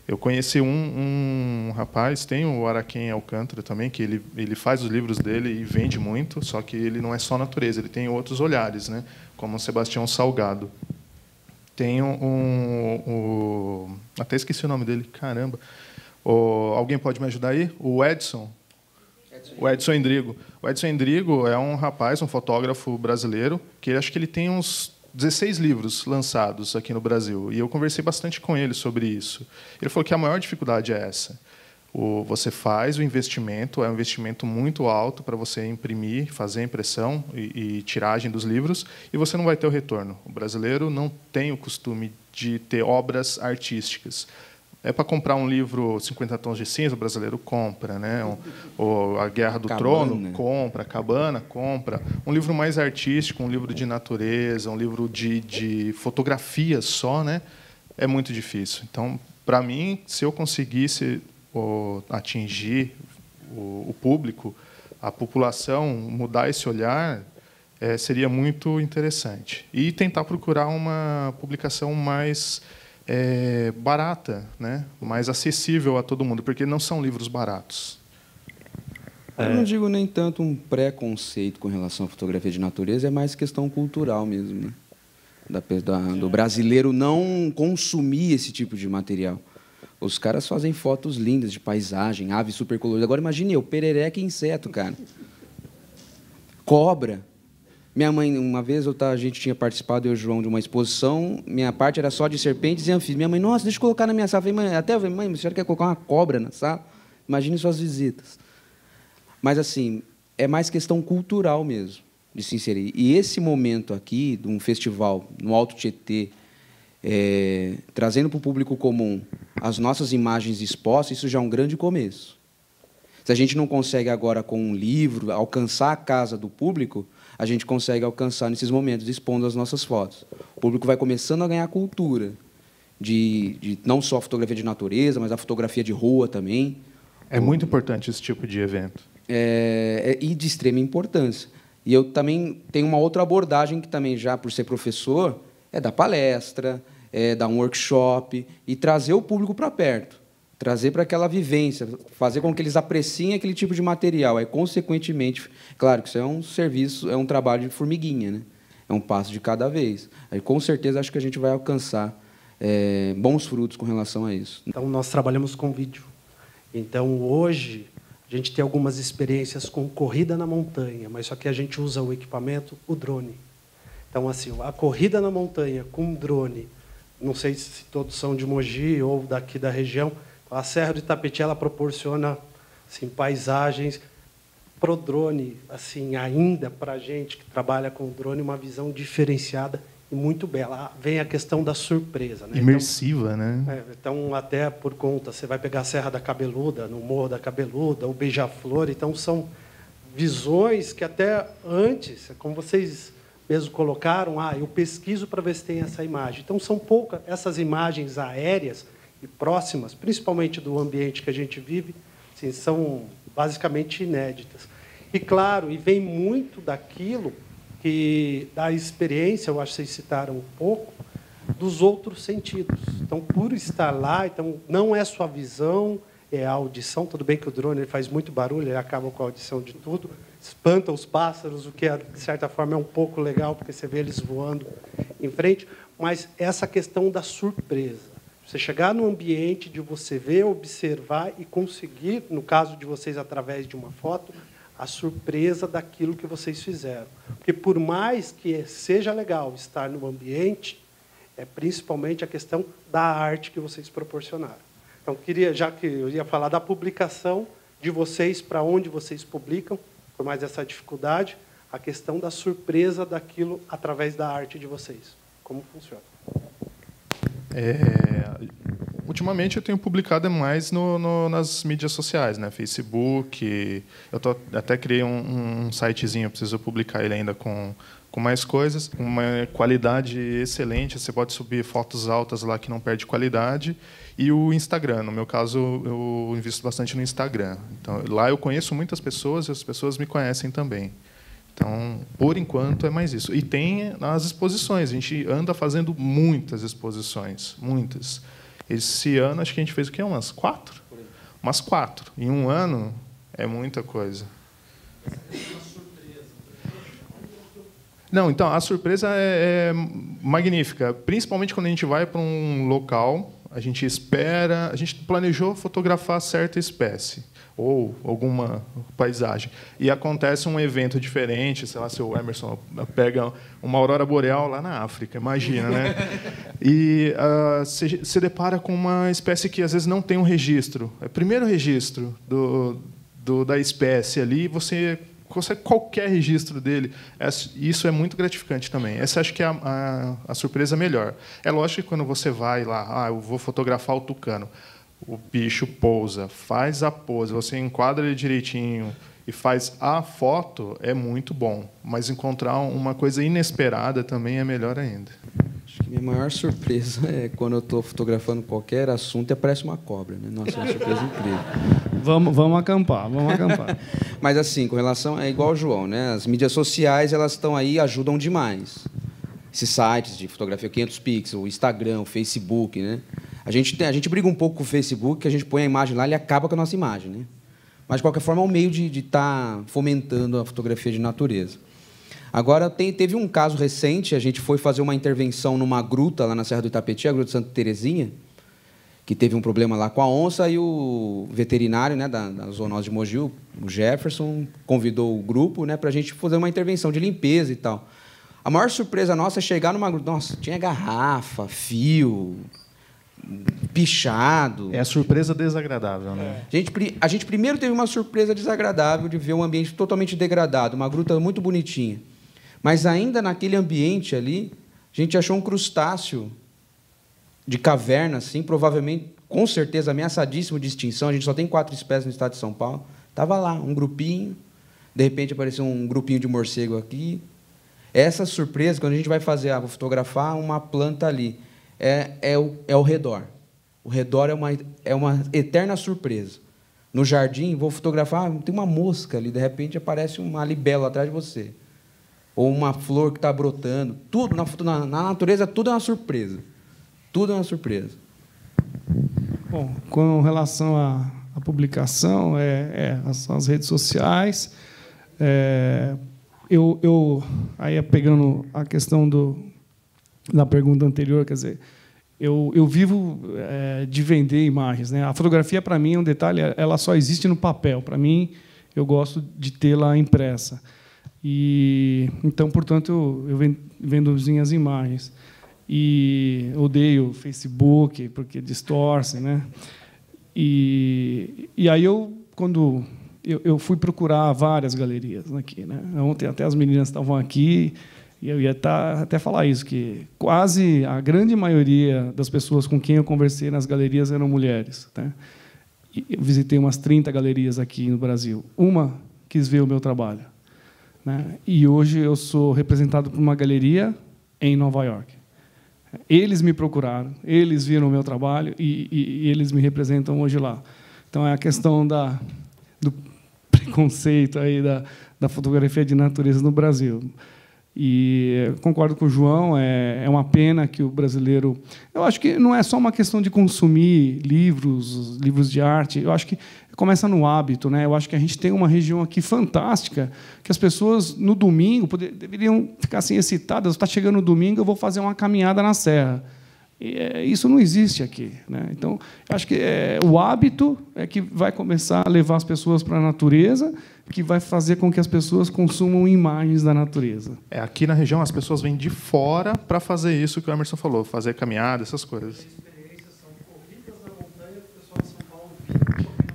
B: Eu conheci um rapaz, tem o Araquém Alcântara também, que ele faz os livros dele e vende muito, só que ele não é só natureza, ele tem outros olhares, né? Como o Sebastião Salgado. Tem até esqueci o nome dele, caramba. Alguém pode me ajudar aí? O Edson Endrigo. O Edson Endrigo é um rapaz, um fotógrafo brasileiro, que acho que ele tem uns 16 livros lançados aqui no Brasil, e eu conversei bastante com ele sobre isso. Ele falou que a maior dificuldade é essa. Você faz o investimento, é um investimento muito alto para você imprimir, fazer a impressão e tiragem dos livros, e você não vai ter o retorno. O brasileiro não tem o costume de ter obras artísticas. É para comprar um livro 50 Tons de Cinza, o brasileiro compra, né? A Guerra do Trono, compra. Cabana, compra. Um livro mais artístico, um livro de natureza, um livro de fotografia só, né? É muito difícil. Então, para mim, se eu conseguisse atingir o público, a população, mudar esse olhar, seria muito interessante. E tentar procurar uma publicação mais barata, né? Mais acessível a todo mundo, porque não são livros baratos.
C: Eu não digo nem tanto um preconceito com relação à fotografia de natureza, é mais questão cultural mesmo, né? Do brasileiro não consumir esse tipo de material. Os caras fazem fotos lindas de paisagem, aves super coloridas. Agora, imagine eu, perereca e inseto, cara. Cobra. Minha mãe, uma vez, a gente tinha participado, eu e o João, de uma exposição. Minha parte era só de serpentes e anfíbios. Minha mãe, nossa, deixa eu colocar na minha sala. Eu falei, mãe, você quer colocar uma cobra na sala? Imagine suas visitas. Mas, assim, é mais questão cultural mesmo, de se inserir. E esse momento aqui, de um festival no Alto Tietê, trazendo para o público comum as nossas imagens expostas, isso já é um grande começo. Se a gente não consegue agora, com um livro, alcançar a casa do público, a gente consegue alcançar nesses momentos, expondo as nossas fotos. O público vai começando a ganhar cultura de não só fotografia de natureza, mas a fotografia de rua também.
B: É muito importante esse tipo de evento.
C: E de extrema importância. E eu também tenho uma outra abordagem que também, já por ser professor, é dar palestra, dar um workshop e trazer o público para perto, trazer para aquela vivência, fazer com que eles apreciem aquele tipo de material. Aí, consequentemente, claro que isso é um serviço, é um trabalho de formiguinha, né? É um passo de cada vez. Aí, com certeza, acho que a gente vai alcançar bons frutos com relação a isso.
J: Então, nós trabalhamos com vídeo. Então, hoje, a gente tem algumas experiências com corrida na montanha, mas só que a gente usa o equipamento, o drone. Então, assim, a corrida na montanha com drone, não sei se todos são de Mogi ou daqui da região, a Serra do Itapetí, ela proporciona assim, paisagens pro drone, assim, ainda para a gente que trabalha com drone, uma visão diferenciada e muito bela. Vem a questão da surpresa, né?
B: Imersiva,
J: então,
B: né?
J: Então, até por conta, você vai pegar a Serra da Cabeluda, no Morro da Cabeluda, o Beija-Flor, então são visões que até antes, como vocês mesmo colocaram, eu pesquiso para ver se tem essa imagem. Então, são poucas essas imagens aéreas e próximas, principalmente do ambiente que a gente vive, assim, são basicamente inéditas. E, claro, vem muito daquilo da experiência, eu acho que vocês citaram um pouco, dos outros sentidos. Então, por estar lá, então, não é só a visão, é a audição. Tudo bem que o drone ele faz muito barulho, ele acaba com a audição de tudo, espanta os pássaros, o que, de certa forma, é um pouco legal, porque você vê eles voando em frente, mas essa questão da surpresa. Você chegar no ambiente de você ver, observar e conseguir, no caso de vocês, através de uma foto, a surpresa daquilo que vocês fizeram. Porque, por mais que seja legal estar no ambiente, é principalmente a questão da arte que vocês proporcionaram. Então, já que eu ia falar da publicação de vocês, para onde vocês publicam, por mais essa dificuldade, a questão da surpresa daquilo através da arte de vocês. Como funciona?
B: Ultimamente eu tenho publicado mais nas mídias sociais, né? Facebook. Até criei um sitezinho, eu preciso publicar ele ainda com mais coisas, uma qualidade excelente. Você pode subir fotos altas lá que não perde qualidade. E o Instagram, no meu caso, eu invisto bastante no Instagram. Então, lá eu conheço muitas pessoas e as pessoas me conhecem também. Então, por enquanto, é mais isso. E tem as exposições. A gente anda fazendo muitas exposições, muitas. Esse ano, acho que a gente fez o quê? Umas 4? Umas 4. Em um ano, é muita coisa. Não, então, a surpresa é magnífica. Principalmente quando a gente vai para um local, a gente espera, a gente planejou fotografar certa espécie, ou alguma paisagem, e acontece um evento diferente, sei lá, se o Emerson pega uma aurora boreal lá na África, imagina, né? E se depara com uma espécie que às vezes não tem um registro. É o primeiro registro da espécie ali, você consegue qualquer registro dele. Isso é muito gratificante também. Essa acho que é a surpresa melhor. É lógico que quando você vai lá, eu vou fotografar o tucano, o bicho pousa, faz a pose, você enquadra ele direitinho e faz a foto, é muito bom. Mas encontrar uma coisa inesperada também é melhor ainda.
C: Acho que minha maior surpresa é quando eu estou fotografando qualquer assunto e aparece uma cobra, né? Nossa, é uma surpresa incrível.
D: Vamos acampar.
C: Mas assim, com relação, é igual ao João, né? As mídias sociais, elas estão aí, ajudam demais. Esses sites de fotografia 500 pixels, o Instagram, o Facebook, né? A gente briga um pouco com o Facebook, que a gente põe a imagem lá e ele acaba com a nossa imagem, né? Mas, de qualquer forma, é um meio de estar fomentando a fotografia de natureza. Agora, teve um caso recente, a gente foi fazer uma intervenção numa gruta lá na Serra do Itapetí, a Gruta Santa Terezinha, que teve um problema lá com a onça, e o veterinário, né, da zoonose de Mogi, o Jefferson, convidou o grupo, né, para a gente fazer uma intervenção de limpeza e tal. A maior surpresa nossa é chegar numa gruta. Nossa, tinha garrafa, fio, pichado.
B: É a surpresa desagradável, né?
C: A gente primeiro teve uma surpresa desagradável de ver um ambiente totalmente degradado, uma gruta muito bonitinha. Mas ainda naquele ambiente ali, a gente achou um crustáceo de caverna, assim, provavelmente, com certeza, ameaçadíssimo de extinção. A gente só tem 4 espécies no estado de São Paulo. Estava lá, um grupinho. De repente, apareceu um grupinho de morcego aqui. Essa surpresa, quando a gente vai fazer, vou fotografar uma planta ali, é o redor. O redor é uma eterna surpresa. No jardim, vou fotografar, tem uma mosca ali, de repente aparece uma libélula atrás de você. Ou uma flor que está brotando. Tudo na natureza, tudo é uma surpresa. Tudo é uma surpresa.
D: Bom, com relação à publicação, as redes sociais, aí pegando a questão da pergunta anterior, quer dizer, eu vivo de vender imagens, né? A fotografia, para mim, é um detalhe, ela só existe no papel. Para mim, eu gosto de tê-la impressa. E então, portanto, eu vendo as imagens. E odeio o Facebook, porque distorce, né? E aí, quando eu fui procurar várias galerias aqui, né? Ontem até as meninas estavam aqui, e eu ia até falar isso, que quase a grande maioria das pessoas com quem eu conversei nas galerias eram mulheres, né? E eu visitei umas 30 galerias aqui no Brasil. Uma quis ver o meu trabalho, né? E hoje eu sou representado por uma galeria em Nova York. Eles me procuraram, eles viram o meu trabalho e eles me representam hoje lá. Então, é a questão do preconceito aí da fotografia de natureza no Brasil. E concordo com o João, é uma pena que o brasileiro... Eu acho que não é só uma questão de consumir livros de arte, eu acho que começa no hábito, né? Eu acho que a gente tem uma região aqui fantástica, que as pessoas, no domingo, deveriam ficar assim, excitadas. Está chegando o domingo, eu vou fazer uma caminhada na serra. Isso não existe aqui, né? Então, eu acho que o hábito é que vai começar a levar as pessoas para a natureza, que vai fazer com que as pessoas consumam imagens da natureza.
B: Aqui na região, as pessoas vêm de fora para fazer isso que o Emerson falou, fazer caminhada, essas coisas.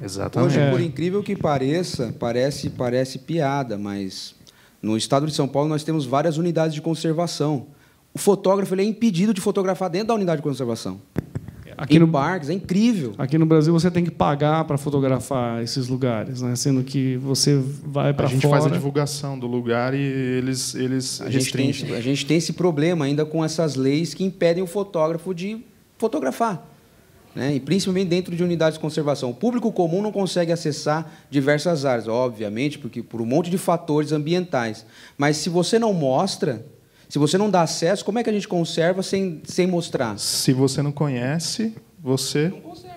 B: Exatamente.
C: Hoje, por incrível que pareça, parece piada, mas no estado de São Paulo nós temos várias unidades de conservação. O fotógrafo ele é impedido de fotografar dentro da unidade de conservação. Aqui no parques, é incrível.
D: Aqui no Brasil você tem que pagar para fotografar esses lugares, né? Sendo que você vai para fora.
B: A gente faz a divulgação do lugar e eles restringem.
C: A gente tem esse problema ainda com essas leis que impedem o fotógrafo de fotografar, né? E principalmente dentro de unidades de conservação. O público comum não consegue acessar diversas áreas, obviamente, porque por um monte de fatores ambientais. Mas se você não mostra, se você não dá acesso, como é que a gente conserva sem mostrar?
B: Se você não conhece, você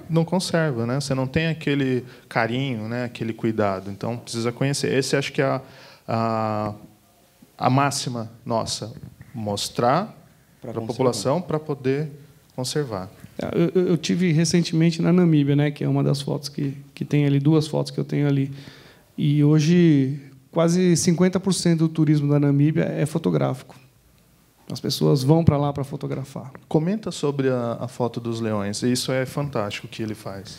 B: não conserva, né? Você não tem aquele carinho, né? Aquele cuidado. Então, precisa conhecer. Esse acho que é a máxima nossa. Mostrar para a população para poder conservar.
D: Eu tive recentemente na Namíbia, né, que é uma das fotos que tem ali, 2 fotos que eu tenho ali. E hoje, quase 50% do turismo da Namíbia é fotográfico. As pessoas vão para lá para fotografar.
B: Comenta sobre a foto dos leões. Isso é fantástico o que ele faz.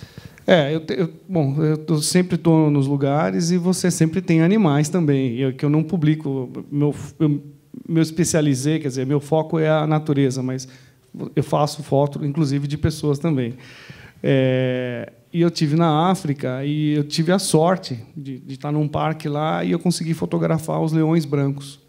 D: Eu sempre estou nos lugares e você sempre tem animais também. Que eu não publico. Meu especializei, quer dizer, meu foco é a natureza, mas eu faço foto, inclusive, de pessoas também. E eu tive na África e eu tive a sorte de estar num parque lá e eu consegui fotografar os leões brancos.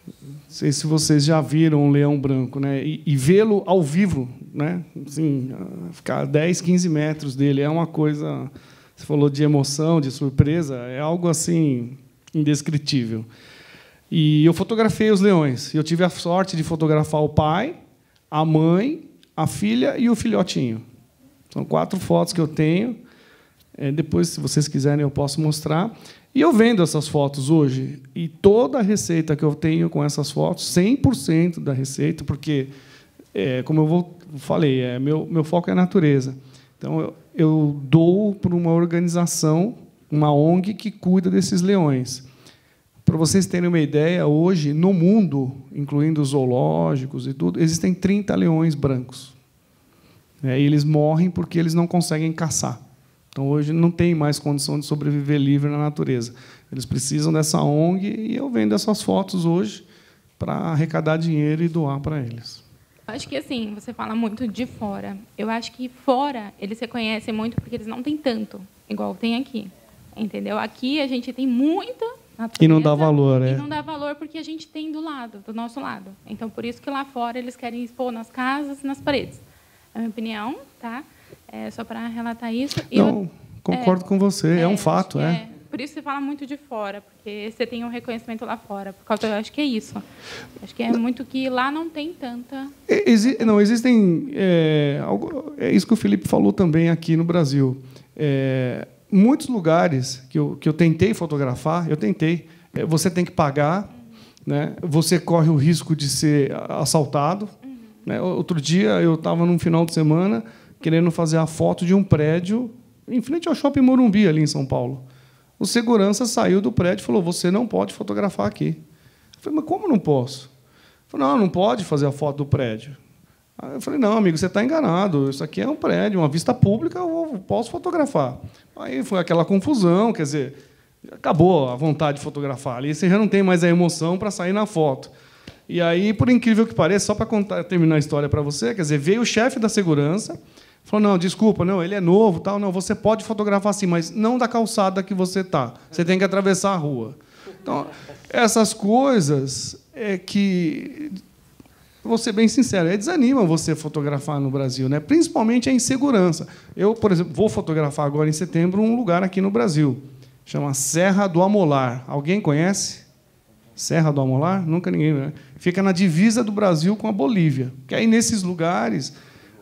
D: Não sei se vocês já viram um leão branco, né? E vê-lo ao vivo, né? Assim, ficar 10, 15 metros dele é uma coisa. Você falou de emoção, de surpresa, é algo assim indescritível. E eu fotografei os leões. Eu tive a sorte de fotografar o pai, a mãe, a filha e o filhotinho. São 4 fotos que eu tenho. Depois, se vocês quiserem, eu posso mostrar. E eu vendo essas fotos hoje, e toda a receita que eu tenho com essas fotos, 100% da receita, porque, como eu falei, meu foco é a natureza. Então, eu dou para uma organização, uma ONG, que cuida desses leões. Para vocês terem uma ideia, hoje, no mundo, incluindo os zoológicos e tudo, existem 30 leões brancos. E eles morrem porque eles não conseguem caçar. Então, hoje, não tem mais condição de sobreviver livre na natureza. Eles precisam dessa ONG e eu vendo essas fotos hoje para arrecadar dinheiro e doar para eles.
K: Acho que, assim, você fala muito de fora. Eu acho que fora eles se conhecem muito porque eles não têm tanto, igual tem aqui. Entendeu? Aqui a gente tem muita natureza.
D: E não dá valor,
K: E não dá valor porque a gente tem do nosso lado. Então, por isso que lá fora eles querem expor nas casas, nas paredes. É a minha opinião, tá? Só para relatar isso.
D: Não, concordo com você, é um fato.
K: Por isso você fala muito de fora, porque você tem um reconhecimento lá fora. Por causa, eu acho que é isso. Acho que é muito que lá não tem tanta...
D: Não, existem... É isso que o Felipe falou também aqui no Brasil. Muitos lugares que eu tentei fotografar, você tem que pagar, né? Você corre o risco de ser assaltado. Né? Outro dia, eu estava num final de semana querendo fazer a foto de um prédio em frente ao Shopping Morumbi, ali em São Paulo. O segurança saiu do prédio e falou: você não pode fotografar aqui. Eu falei: mas como não posso? Ele falou: não pode fazer a foto do prédio. Aí eu falei: não, amigo, você está enganado. Isso aqui é um prédio, uma vista pública, eu posso fotografar. Aí foi aquela confusão, quer dizer, acabou a vontade de fotografar. Ali você já não tem mais a emoção para sair na foto. E aí, por incrível que pareça, só para terminar a história para você, quer dizer, veio o chefe da segurança, falou: não, desculpa, não, ele é novo, tal, não, você pode fotografar assim, mas não da calçada que você está. Você tem que atravessar a rua. Então, essas coisas que, vou ser bem sincero, desanimam você fotografar no Brasil, né? Principalmente a insegurança. Eu, por exemplo, vou fotografar agora em setembro um lugar aqui no Brasil, chama Serra do Amolar. Alguém conhece? Serra do Amolar? Nunca ninguém, né? Fica na divisa do Brasil com a Bolívia. Que aí, nesses lugares,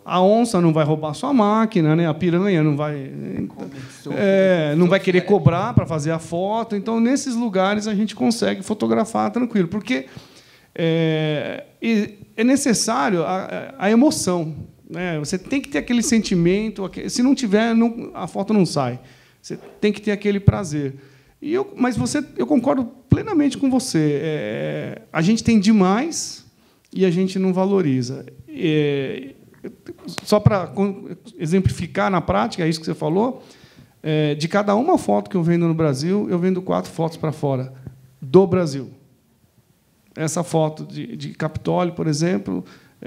D: a onça não vai roubar sua máquina, né? A piranha não vai querer cobrar para fazer a foto. Então, nesses lugares, a gente consegue fotografar tranquilo, porque é necessário a emoção, né? Você tem que ter aquele sentimento. Se não tiver, a foto não sai. Você tem que ter aquele prazer. Mas eu concordo plenamente com você. A gente tem demais e a gente não valoriza. Só para exemplificar na prática, é isso que você falou, de cada uma foto que eu vendo no Brasil, eu vendo 4 fotos para fora do Brasil. Essa foto de Capitólio, por exemplo,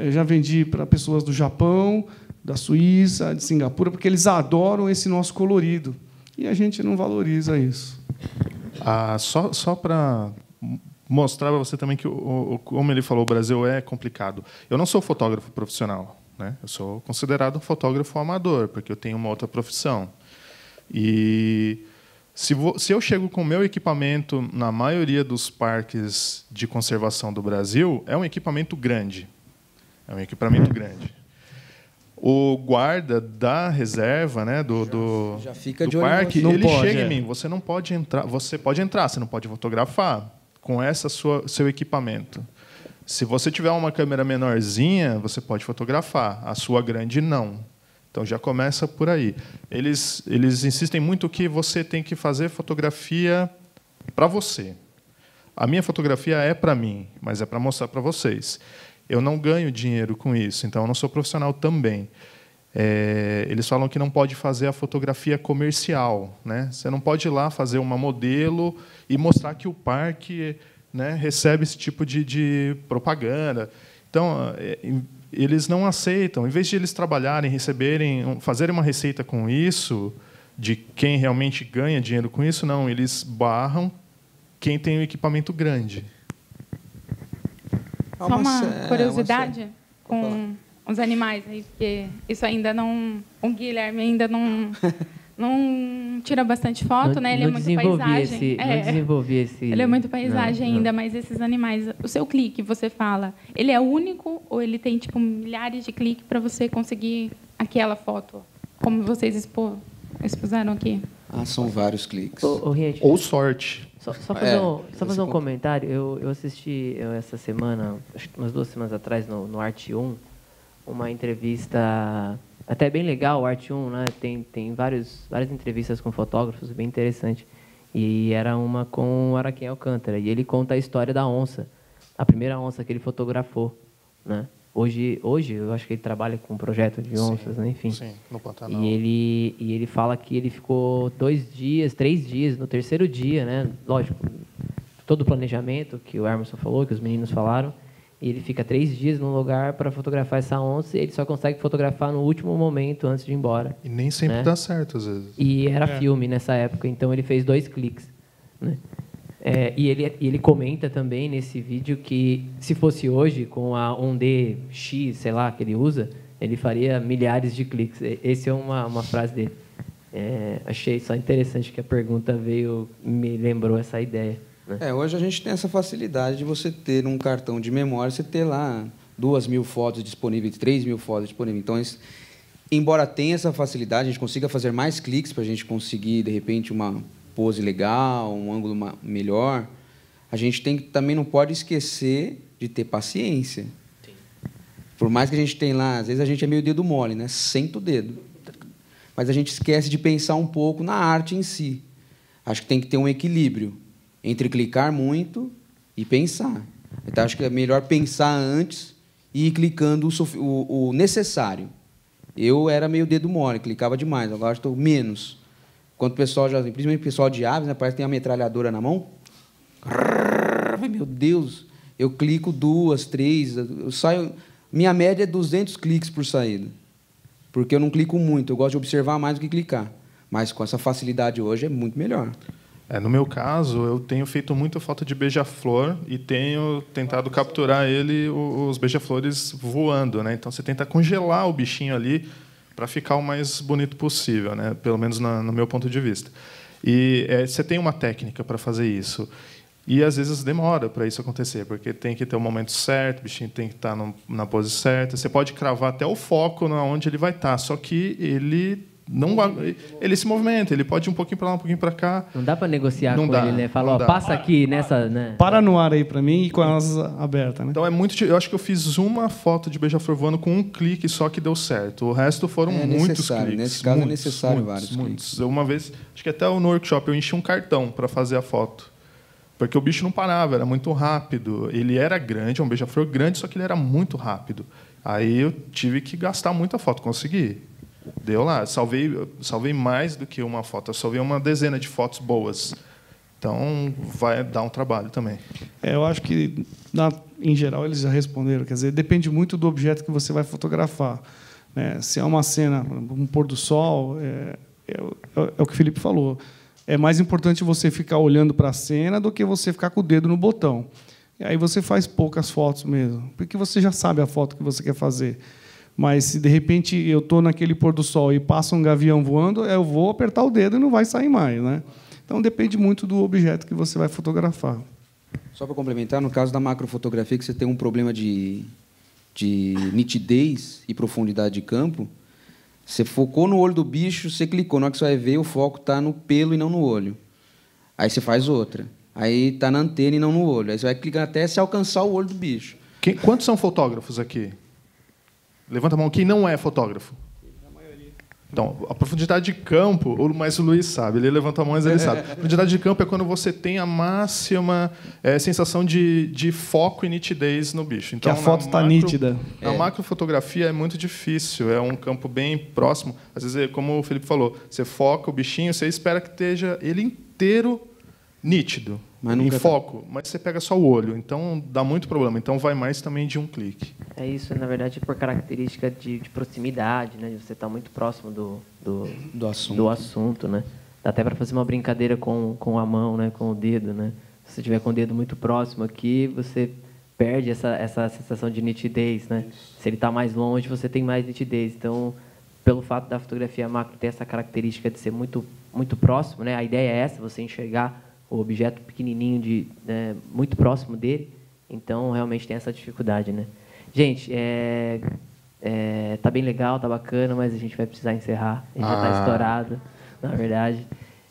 D: já vendi para pessoas do Japão, da Suíça, de Singapura, porque eles adoram esse nosso colorido. E a gente não valoriza isso.
B: Só para mostrar para você também que, como ele falou, o Brasil é complicado. Eu não sou fotógrafo profissional, né? Eu sou considerado fotógrafo amador, porque eu tenho uma outra profissão. E se eu chego com o meu equipamento na maioria dos parques de conservação do Brasil, é um equipamento grande. É um equipamento grande. O guarda da reserva, né, do parque, ele chega em mim: você não pode entrar, você pode entrar, você não pode fotografar com seu equipamento. Se você tiver uma câmera menorzinha, você pode fotografar. A sua grande, não. Então, já começa por aí. Eles insistem muito que você tem que fazer fotografia para você. A minha fotografia é para mim, mas é para mostrar para vocês. Eu não ganho dinheiro com isso, então eu não sou profissional também. Eles falam que não pode fazer a fotografia comercial, né? Você não pode ir lá fazer uma modelo e mostrar que o parque, né, recebe esse tipo de propaganda. Então, eles não aceitam. Em vez de eles trabalharem, fazerem uma receita com isso, de quem realmente ganha dinheiro com isso, não. Eles barram quem tem um equipamento grande.
K: Só uma curiosidade com os animais aí, porque isso ainda não... O Guilherme ainda não tira bastante foto, né? Ele é muito paisagem.
A: Não desenvolvi esse...
K: Ele é muito paisagem ainda, mas esses animais... O seu clique, você fala, ele é único ou ele tem tipo milhares de cliques para você conseguir aquela foto, como vocês expuseram aqui?
C: São vários cliques.
B: Ou sorte.
A: Só fazer um comentário. Eu assisti essa semana, acho que umas 2 semanas atrás, no Arte 1, uma entrevista até bem legal. O Arte 1, né, tem várias entrevistas com fotógrafos, bem interessante. E era uma com o Araquém Alcântara. E ele conta a história da onça, a primeira onça que ele fotografou, né? Hoje eu acho que ele trabalha com um projeto de onças, né? Enfim.
B: Sim, no Pantanal.
A: E ele fala que ele ficou 2 dias, 3 dias, no terceiro dia, né? Lógico, todo o planejamento que o Emerson falou, que os meninos falaram, e ele fica 3 dias num lugar para fotografar essa onça, e ele só consegue fotografar no último momento antes de ir embora.
B: E nem sempre dá certo, às vezes.
A: E era filme nessa época, então ele fez 2 cliques, né? E ele comenta também nesse vídeo que, se fosse hoje, com a 1DX, sei lá, que ele usa, ele faria milhares de cliques. Essa é uma frase dele. Achei só interessante que a pergunta me lembrou essa ideia, né?
C: Hoje a gente tem essa facilidade de você ter um cartão de memória, você ter lá 2.000 fotos disponíveis, 3.000 fotos disponíveis. Então, embora tenha essa facilidade, a gente consiga fazer mais cliques para a gente conseguir, de repente, uma pose legal, um ângulo melhor, a gente também não pode esquecer de ter paciência. Sim. Por mais que a gente tenha lá, às vezes a gente é meio dedo mole, né? Senta o dedo. Mas a gente esquece de pensar um pouco na arte em si. Acho que tem que ter um equilíbrio entre clicar muito e pensar. Então, acho que é melhor pensar antes e ir clicando o necessário. Eu era meio dedo mole, clicava demais, agora estou menos. Quando o pessoal, principalmente o pessoal de aves, né, parece que tem uma metralhadora na mão. Meu Deus, eu clico 2, 3, eu saio. Minha média é 200 cliques por saída, porque eu não clico muito, eu gosto de observar mais do que clicar. Mas com essa facilidade hoje é muito melhor.
B: No meu caso, eu tenho feito muita foto de beija-flor e tenho tentado capturar os beija-flores voando, né? Então você tenta congelar o bichinho ali para ficar o mais bonito possível, né? Pelo menos no meu ponto de vista. E você tem uma técnica para fazer isso. E, às vezes, demora para isso acontecer, porque tem que ter o momento certo, o bichinho tem que estar na pose certa. Você pode cravar até o foco onde ele vai estar, só que ele se movimenta, ele pode ir um pouquinho para lá, um pouquinho para cá.
A: Não dá para negociar com ele, né? Fala, passa aqui nessa... Né?
D: Para no ar aí para mim e com elas abertas, né?
B: Então, eu acho que eu fiz uma foto de beija-flor voando com um clique só que deu certo. O resto foram muitos cliques.
C: Nesse caso é necessário vários cliques.
B: Uma vez, acho que até no workshop, eu enchi um cartão para fazer a foto. Porque o bicho não parava, era muito rápido. Ele era grande, um beija-flor grande, só que ele era muito rápido. Aí eu tive que gastar muita foto, consegui. Deu lá, salvei mais do que uma foto, eu salvei uma dezena de fotos boas. Então, vai dar um trabalho também.
D: Eu acho que, em geral, eles já responderam. Quer dizer, depende muito do objeto que você vai fotografar, né? Se é uma cena, um pôr do sol, é o que o Felipe falou. É mais importante você ficar olhando para a cena do que você ficar com o dedo no botão. E aí você faz poucas fotos mesmo, porque você já sabe a foto que você quer fazer. Mas, se, de repente, eu estou naquele pôr do sol e passa um gavião voando, eu vou apertar o dedo e não vai sair mais, né? Então, depende muito do objeto que você vai fotografar.
C: Só para complementar, no caso da macrofotografia, que você tem um problema de nitidez e profundidade de campo, você focou no olho do bicho, você clicou, na hora que você vai ver, o foco está no pelo e não no olho. Aí você faz outra. Aí está na antena e não no olho. Aí você vai clicar até se alcançar o olho do bicho.
B: Quantos são fotógrafos aqui? Levanta a mão quem não é fotógrafo. Então, a profundidade de campo, mas o Luiz sabe, ele levanta a mão, mas ele sabe. A profundidade de campo é quando você tem a máxima sensação de foco e nitidez no bicho. Então,
D: que a foto está nítida.
B: Na macrofotografia é muito difícil, é um campo bem próximo. Às vezes, como o Felipe falou, você foca o bichinho, você espera que esteja ele inteiro nítido, em foco, mas você pega só o olho, então dá muito problema. Então vai mais também de um clique.
A: É isso, na verdade, por característica de proximidade, né? Você está muito próximo do assunto, né? Dá até para fazer uma brincadeira com a mão, né? Com o dedo, né? Se você tiver com o dedo muito próximo aqui, você perde essa sensação de nitidez, né? Se ele está mais longe, você tem mais nitidez. Então, pelo fato da fotografia macro ter essa característica de ser muito próximo, né? A ideia é essa, você enxergar o objeto pequenininho muito próximo dele. Então, realmente tem essa dificuldade, né? Gente, tá bem legal, tá bacana, mas a gente vai precisar encerrar. A gente já está estourado, na verdade.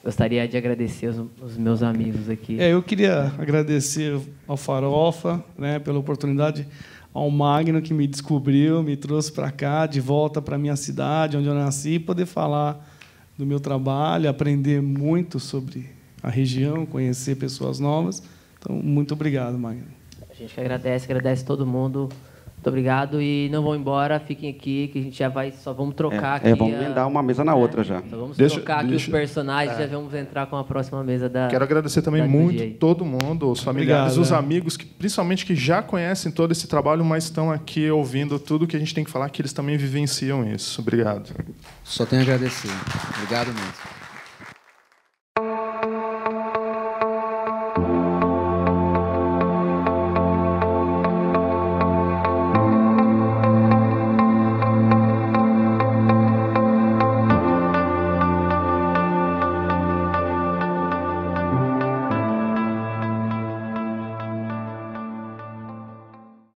A: Gostaria de agradecer os meus amigos aqui.
D: Eu queria agradecer ao Farofa, né, pela oportunidade, ao Magno, que me descobriu, me trouxe para cá, de volta para a minha cidade, onde eu nasci, poder falar do meu trabalho, aprender muito sobre a região, conhecer pessoas novas. Então, muito obrigado, Magno.
A: A gente que agradece todo mundo. Muito obrigado e não vão embora, fiquem aqui que a gente já só vamos trocar aqui.
E: Vamos emendar uma mesa na outra já.
A: Então vamos trocar aqui os personagens, já vamos entrar com a próxima mesa da.
B: Quero agradecer também muito todo mundo, os familiares, os amigos, principalmente que já conhecem todo esse trabalho, mas estão aqui ouvindo tudo que a gente tem que falar, que eles também vivenciam isso. Obrigado.
C: Só tenho a agradecer. Obrigado mesmo.